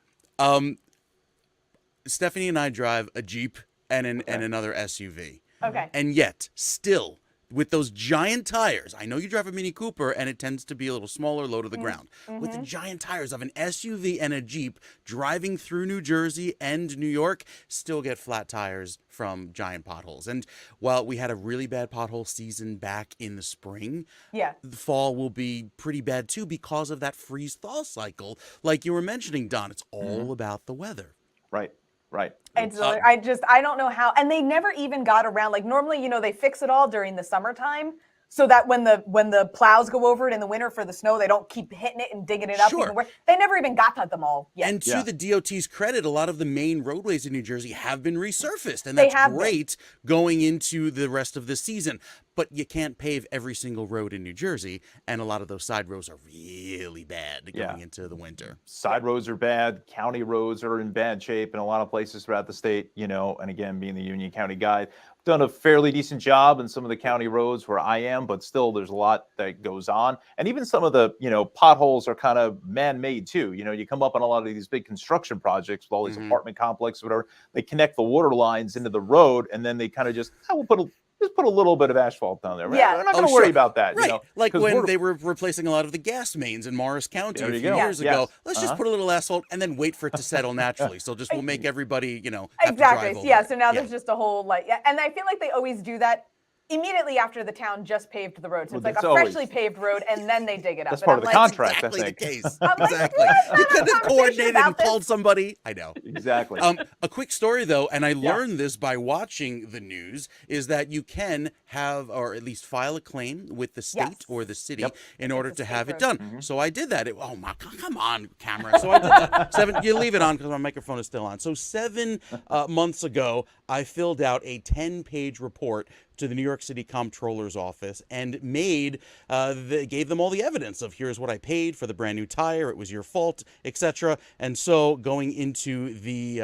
Stephanie and I drive a Jeep and another SUV. Okay. And yet, still, with those giant tires, I know you drive a Mini Cooper and it tends to be a little smaller, low to the ground. Mm-hmm. With the giant tires of an SUV and a Jeep driving through New Jersey and New York, still get flat tires from giant potholes. And while we had a really bad pothole season back in the spring, the fall will be pretty bad too because of that freeze-thaw cycle. Like you were mentioning, Don, it's all about the weather. Right. Right. It's, I don't know how, and they never even got around. Like normally, they fix it all during the summertime, so that when the plows go over it in the winter for the snow, they don't keep hitting it and digging it up. Sure. They never even got to them all yet. And to the DOT's credit, a lot of the main roadways in New Jersey have been resurfaced, and that's great going into the rest of the season. But you can't pave every single road in New Jersey, and a lot of those side roads are really bad going into the winter. Side roads are bad. County roads are in bad shape in a lot of places throughout the state, and again, being the Union County guy, done a fairly decent job in some of the county roads where I am, but still there's a lot that goes on. And even some of the, potholes are kind of man-made too. You come up on a lot of these big construction projects with all these apartment complexes, whatever, they connect the water lines into the road, and then they kind of just put a little bit of asphalt down there. Yeah. We're not going to worry about that. Right. Like when they were replacing a lot of the gas mains in Morris County a few years ago. Let's just put a little asphalt and then wait for it to settle naturally. So we'll make everybody, have exactly. to drive over. Yeah. So now there's just a whole and I feel like they always do that immediately after the town just paved the road. So it's like a freshly paved road, and then they dig it up. That's part of the contract, exactly I think. The case. Exactly. You couldn't have coordinated and called somebody. I know. Exactly. A quick story, though, and I learned this by watching the news, is that you can have, or at least file a claim with the state or the city in order to have it done. Mm-hmm. So I did that. Oh, my God, come on, camera. So I did that. You leave it on because my microphone is still on. So 7 months ago, I filled out a 10-page report to the New York City Comptroller's office and gave them all the evidence of here's what I paid for the brand new tire, it was your fault, etc. And so going into the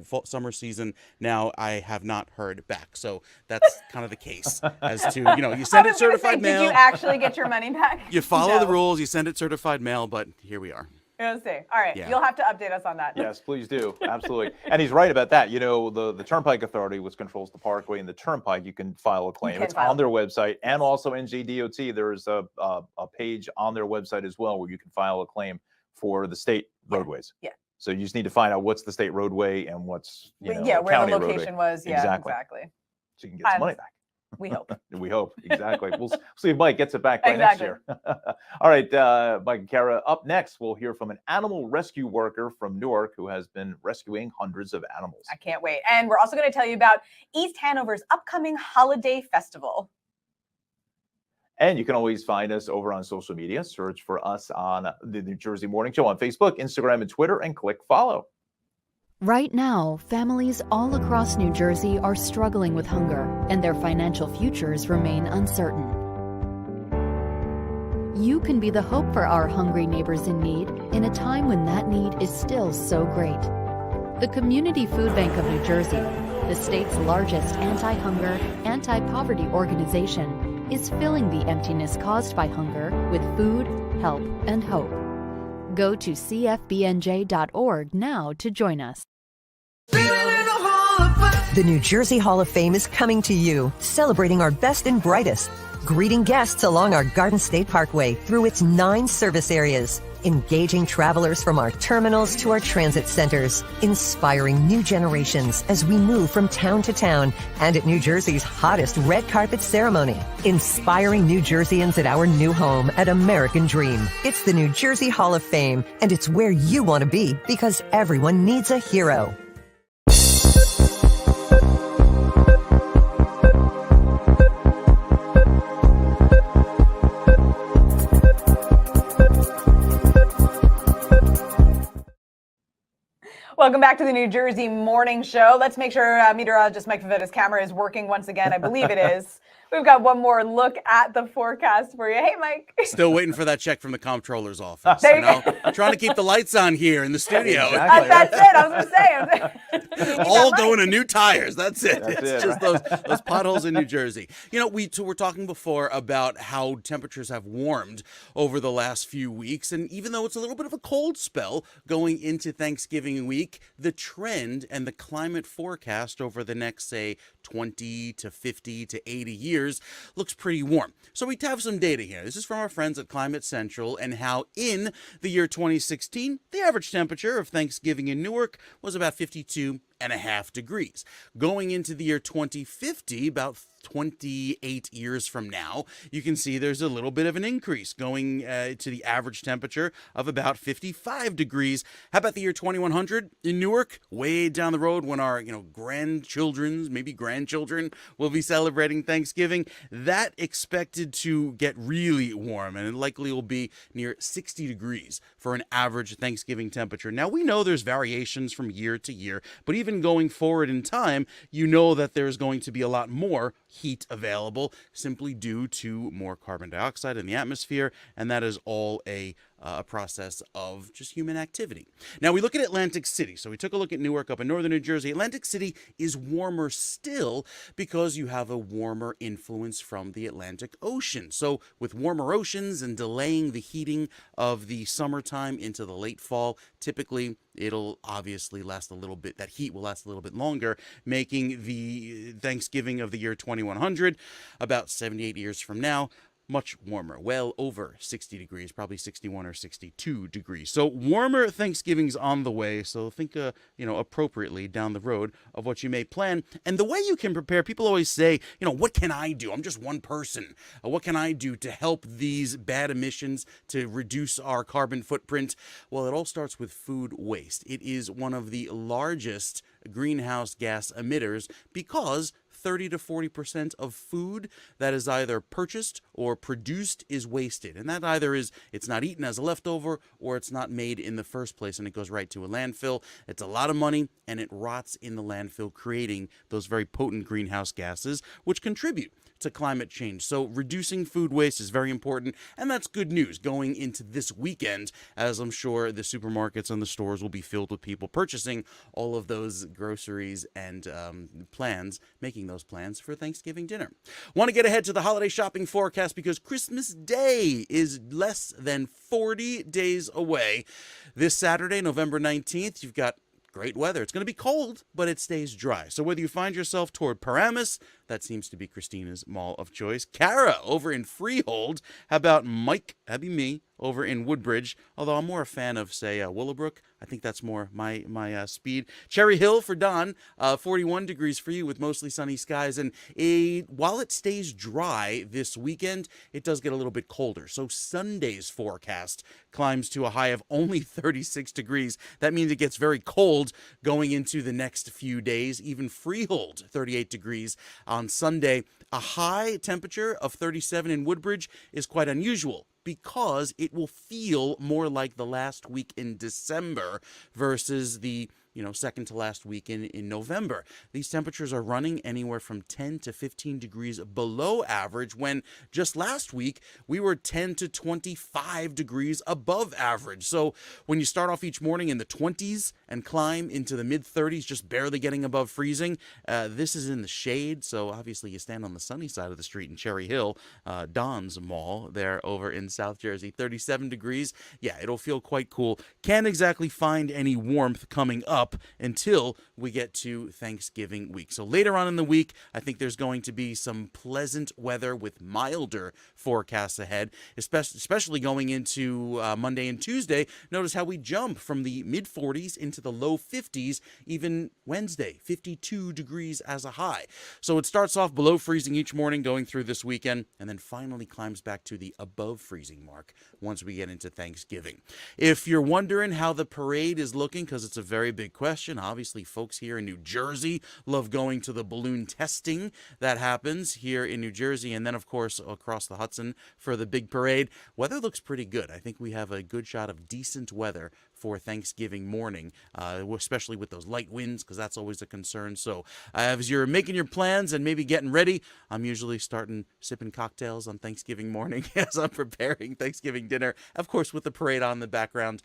fall, summer season now, I have not heard back. So that's kind of the case as to you send it certified mail. Did you actually get your money back? You follow the rules, you send it certified mail, but here we are. You'll see. All right. You'll have to update us on that. Yes, please do. Absolutely. And he's right about that. The Turnpike Authority, which controls the Parkway and the Turnpike, you can file a claim. It's on their website, and also NJDOT. There's a page on their website as well where you can file a claim for the state roadways. Yeah. So you just need to find out what's the state roadway and what's where the location was. Yeah, exactly. So you can get some money back. We hope. We hope. Exactly. We'll see if Mike gets it back by next year. All right, Mike and Cara, up next, we'll hear from an animal rescue worker from Newark who has been rescuing hundreds of animals. I can't wait. And we're also going to tell you about East Hanover's upcoming holiday festival. And you can always find us over on social media. Search for us on the New Jersey Morning Show on Facebook, Instagram, and Twitter, and click follow. Right now, families all across New Jersey are struggling with hunger, and their financial futures remain uncertain. You can be the hope for our hungry neighbors in need in a time when that need is still so great. The Community Food Bank of New Jersey, the state's largest anti-hunger, anti-poverty organization, is filling the emptiness caused by hunger with food, help, and hope. Go to cfbnj.org now to join us. The New Jersey Hall of Fame is coming to you, celebrating our best and brightest, greeting guests along our Garden State Parkway through its 9 service areas, engaging travelers from our terminals to our transit centers, inspiring new generations as we move from town to town, and at New Jersey's hottest red carpet ceremony, inspiring New Jerseyans at our new home at American Dream. It's the New Jersey Hall of Fame, and it's where you want to be because everyone needs a hero. Welcome back to the New Jersey Morning Show. Let's make sure meteorologist Mike Favetta's camera is working once again. I believe it is. We've got one more look at the forecast for you. Hey, Mike. Still waiting for that check from the comptroller's office. You know? Trying to keep the lights on here in the studio. Exactly. That's it. I was going to say. All going to new tires. That's it. That's It's it, just those potholes in New Jersey. You know, we were talking before about how temperatures have warmed over the last few weeks. And even though it's a little bit of a cold spell going into Thanksgiving week, the trend and the climate forecast over the next, say, 20 to 50 to 80 years looks pretty warm. So we have some data here. This is from our friends at Climate Central and how in the year 2016, the average temperature of Thanksgiving in Newark was about 52.5 degrees. Going into the year 2050, about 28 years from now, you can see there's a little bit of an increase going to the average temperature of about 55 degrees. How about the year 2100 in Newark? Way down the road when our, grandchildren, maybe grandchildren will be celebrating Thanksgiving. That expected to get really warm, and it likely will be near 60 degrees for an average Thanksgiving temperature. Now, we know there's variations from year to year, but even going forward in time, you know that there's going to be a lot more heat available simply due to more carbon dioxide in the atmosphere, and that is all a process of just human activity. Now we look at Atlantic City. So we took a look at Newark up in northern New Jersey. Atlantic City is warmer still because you have a warmer influence from the Atlantic Ocean. So with warmer oceans and delaying the heating of the summertime into the late fall, typically it'll obviously last a little bit, that heat will last a little bit longer, making the Thanksgiving of the year 2100, about 78 years from now, much warmer, well over 60 degrees, probably 61 or 62 degrees. So warmer Thanksgiving's on the way. So think, appropriately down the road of what you may plan. And the way you can prepare, people always say, what can I do? I'm just one person. What can I do to help these bad emissions, to reduce our carbon footprint? Well, it all starts with food waste. It is one of the largest greenhouse gas emitters because 30 to 40% of food that is either purchased or produced is wasted. And that either is it's not eaten as a leftover or it's not made in the first place and it goes right to a landfill. It's a lot of money and it rots in the landfill, creating those very potent greenhouse gases, which contribute to climate change. So reducing food waste is very important, and that's good news going into this weekend, as I'm sure the supermarkets and the stores will be filled with people purchasing all of those groceries and making those plans for Thanksgiving dinner. Want to get ahead to the holiday shopping forecast because Christmas Day is less than 40 days away. This Saturday, November 19th, you've got great weather. It's going to be cold, but it stays dry. So whether you find yourself toward Paramus, that seems to be Kristina's mall of choice. Cara over in Freehold. How about Mike? That'd be me over in Woodbridge. Although I'm more a fan of, say, Willowbrook. I think that's more my speed. Cherry Hill for Don. 41 degrees for you with mostly sunny skies. And while it stays dry this weekend, it does get a little bit colder. So Sunday's forecast climbs to a high of only 36 degrees. That means it gets very cold going into the next few days. Even Freehold, 38 degrees on Sunday. A high temperature of 37 in Woodbridge is quite unusual because it will feel more like the last week in December versus the second to last week in November. These temperatures are running anywhere from 10 to 15 degrees below average, when just last week we were 10 to 25 degrees above average. So when you start off each morning in the 20s and climb into the mid 30s, just barely getting above freezing, this is in the shade. So obviously you stand on the sunny side of the street in Cherry Hill, Don's Mall there over in South Jersey, 37 degrees. Yeah, it'll feel quite cool. Can't exactly find any warmth coming up until we get to Thanksgiving week. So later on in the week, I think there's going to be some pleasant weather with milder forecasts ahead, especially going into Monday and Tuesday. Notice how we jump from the mid 40s into the low 50s, even Wednesday, 52 degrees as a high. So it starts off below freezing each morning going through this weekend, and then finally climbs back to the above freezing mark once we get into Thanksgiving. If you're wondering how the parade is looking, because it's a very big question, obviously folks here in New Jersey love going to the balloon testing that happens here in New Jersey, and then of course across the Hudson for the big parade. Weather looks pretty good. I think we have a good shot of decent weather for Thanksgiving morning, especially with those light winds, because that's always a concern. So as you're making your plans and maybe getting ready, I'm usually sipping cocktails on Thanksgiving morning as I'm preparing Thanksgiving dinner. Of course, with the parade on the background,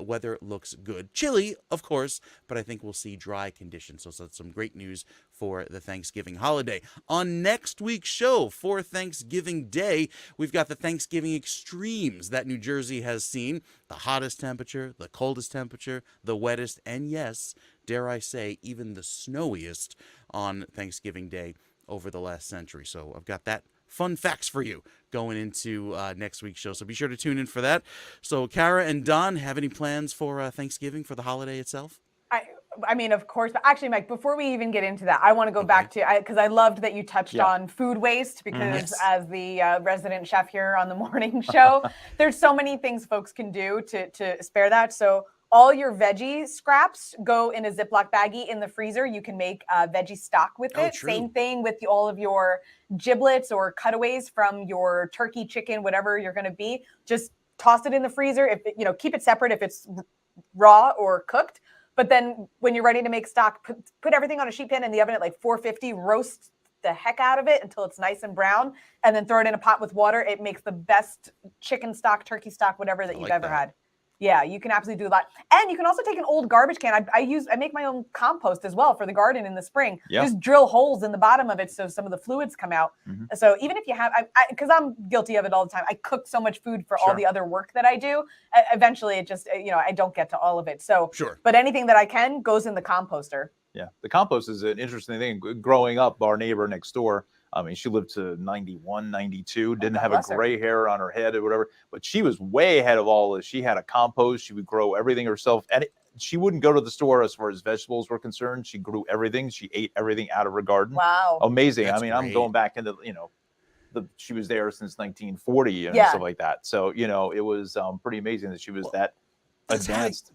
weather looks good. Chilly, of course, but I think we'll see dry conditions. So that's some great news for the Thanksgiving holiday. On next week's show for Thanksgiving Day, we've got the Thanksgiving extremes that New Jersey has seen. The hottest temperature, the coldest temperature, the wettest, and yes, dare I say, even the snowiest on Thanksgiving Day over the last century. So I've got that fun facts for you going into next week's show. So be sure to tune in for that. So Cara and Don, have any plans for Thanksgiving, for the holiday itself? I mean, of course, but actually, Mike, before we even get into that, I want to go back to, because I loved that you touched on food waste, because as the resident chef here on the morning show, there's so many things folks can do to spare that. So all your veggie scraps go in a Ziploc baggie in the freezer. You can make veggie stock with it. True. Same thing with all of your giblets or cutaways from your turkey, chicken, whatever you're going to be. Just toss it in the freezer. If keep it separate if it's raw or cooked. But then when you're ready to make stock, put everything on a sheet pan in the oven at like 450, roast the heck out of it until it's nice and brown, and then throw it in a pot with water. It makes the best chicken stock, turkey stock, whatever that you've ever had. Yeah, you can absolutely do that. And you can also take an old garbage can. I make my own compost as well for the garden in the spring. Yep. Just drill holes in the bottom of it so some of the fluids come out. So even if you have, because I'm guilty of it all the time, I cook so much food for all the other work that I do. Eventually it just, I don't get to all of it. So, but anything that I can goes in the composter. Yeah, the compost is an interesting thing. Growing up, our neighbor next door, I mean, she lived to 91, 92, didn't have a gray hair on her head or whatever, but she was way ahead of all this. She had a compost. She would grow everything herself. And she wouldn't go to the store as far as vegetables were concerned. She grew everything. She ate everything out of her garden. Wow. Amazing. That's I mean, great. I'm going back into, she was there since 1940 and stuff like that. So, it was pretty amazing that she was that advanced.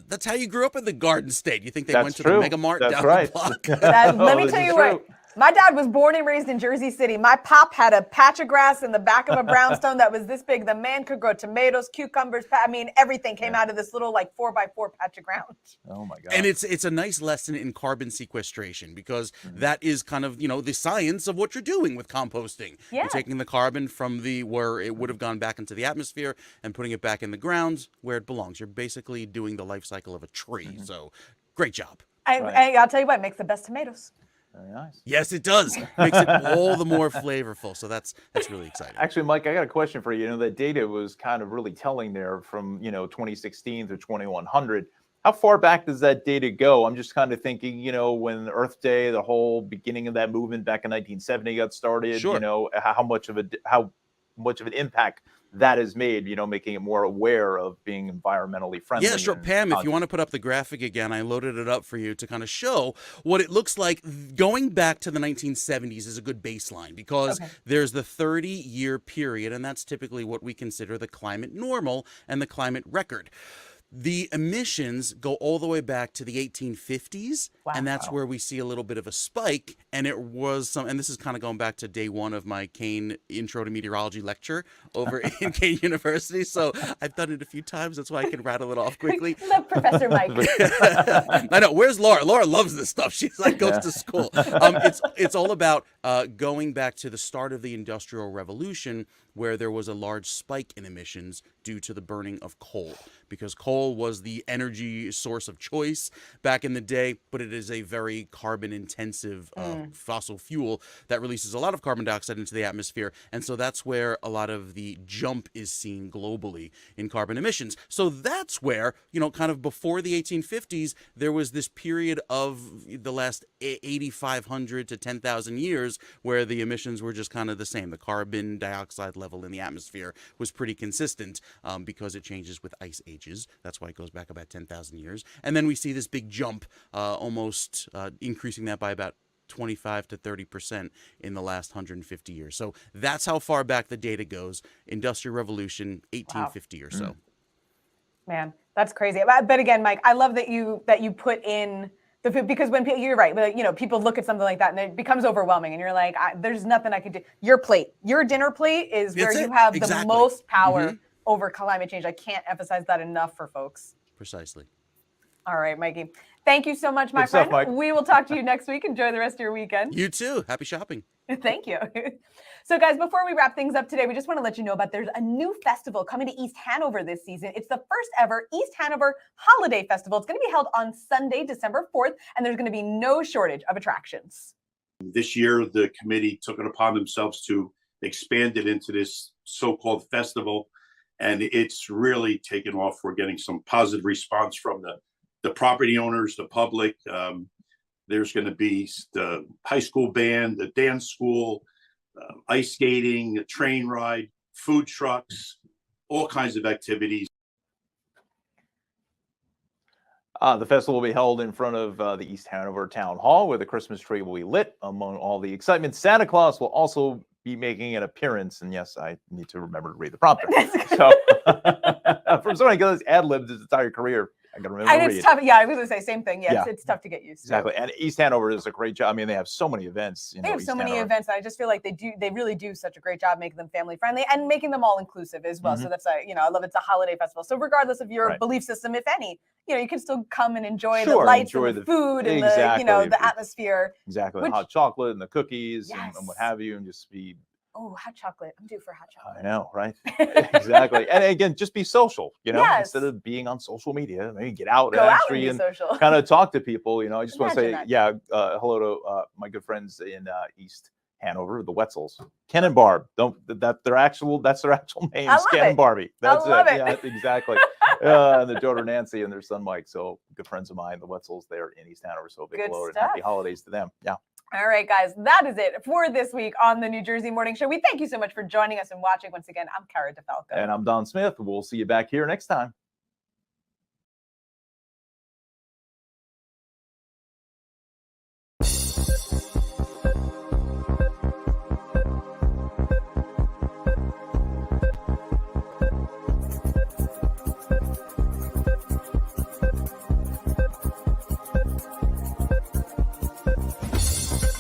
That's how you grew up in the Garden State. You think they That's went to true. the Mega Mart That's down right. the block? Let me tell you what. My dad was born and raised in Jersey City. My pop had a patch of grass in the back of a brownstone that was this big. The man could grow tomatoes, cucumbers. I mean, everything came out of this little 4x4 patch of ground. Oh my God. And it's a nice lesson in carbon sequestration, because that is kind of, the science of what you're doing with composting. Yeah. You're taking the carbon from where it would have gone back into the atmosphere and putting it back in the ground where it belongs. You're basically doing the life cycle of a tree. So great job. I'll tell you what, it makes the best tomatoes. Very nice. Yes, it does. Makes it all the more flavorful. So that's really exciting. Actually, Mike, I got a question for you. That data was kind of really telling there from 2016 to 2100. How far back does that data go? I'm just kind of thinking, when Earth Day, the whole beginning of that movement back in 1970 got started. Sure. How much of an impact that has made, making it more aware of being environmentally friendly. Yeah, sure. Pam, if you want to put up the graphic again, I loaded it up for you to kind of show what it looks like. Going back to the 1970s is a good baseline, because there's the 30-year period, and that's typically what we consider the climate normal and the climate record. The emissions go all the way back to the 1850s, and that's Wow. where we see a little bit of a spike. And it was some, and this is kind of going back to day one of my Kane Intro to Meteorology lecture over in Kane University. So I've done it a few times. That's why I can rattle it off quickly. Love Professor Mike. I know. Where's Laura? Laura loves this stuff. She's like goes to school. It's all about going back to the start of the Industrial Revolution, where there was a large spike in emissions due to the burning of coal, because coal was the energy source of choice back in the day, but it is a very carbon intensive fossil fuel that releases a lot of carbon dioxide into the atmosphere. And so that's where a lot of the jump is seen globally in carbon emissions. So that's where, kind of before the 1850s, there was this period of the last 8,500 to 10,000 years where the emissions were just kind of the same. The carbon dioxide level in the atmosphere was pretty consistent because it changes with ice ages. That's why it goes back about 10,000 years. And then we see this big jump, almost increasing that by about 25 to 30% in the last 150 years. So that's how far back the data goes. Industrial Revolution, 1850 or so. Man, that's crazy. But again, Mike, I love that you put in the food, because when you're right, but people look at something like that and it becomes overwhelming, and you're like, there's nothing I could do. Your dinner plate is where you have the most power over climate change. I can't emphasize that enough for folks. Precisely. All right, Mikey. Thank you so much, my Good friend. stuff, Mike. We will talk to you next week. Enjoy the rest of your weekend. You too. Happy shopping. Thank you. So guys, before we wrap things up today, we just want to let you know about there's a new festival coming to East Hanover this season. It's the first ever East Hanover Holiday Festival. It's going to be held on Sunday, December 4th, and there's going to be no shortage of attractions. This year, the committee took it upon themselves to expand it into this so-called festival, and it's really taken off. We're getting some positive response from the property owners, the public. There's going to be the high school band, the dance school, ice skating, a train ride, food trucks, all kinds of activities. The festival will be held in front of the East Hanover Town Hall, where the Christmas tree will be lit. Among all the excitement, Santa Claus will also be making an appearance. And yes, I need to remember to read the prompter. So from somebody who goes ad-libbed his entire career, I got to remember to read. It's tough. Yeah, I was going to say same thing. Yeah, Yeah. It's tough to get used to. Exactly. And East Hanover does a great job. I mean, they have so many events. They have East so many Hanover. events, and I just feel like they really do such a great job making them family friendly and making them all inclusive as well. So that's I love it's a holiday festival. So regardless of your belief system, if any, you can still come and enjoy the lights and the food and the atmosphere. Exactly. Which- The hot chocolate and the cookies and Yes. what have you, and just be. Oh, hot chocolate. I'm due for hot chocolate. I know, right? Exactly. And again, just be social, Yes. instead of being on social media, maybe get out Go and out actually and be social. kind of talk to people. I just want to say, Imagine that. hello to my good friends in East Hanover, the Wetzels, Ken and Barb. That's their actual names, love Ken it. and Barbie. That's I love it. Yeah, exactly. And their daughter Nancy and their son Mike. So good friends of mine, the Wetzels, there in East Hanover. So big Good hello and stuff. happy holidays to them. Yeah. All right, guys, that is it for this week on the New Jersey Morning Show. We thank you so much for joining us and watching. Once again, I'm Cara DeFalco. And I'm Don Smith. We'll see you back here next time.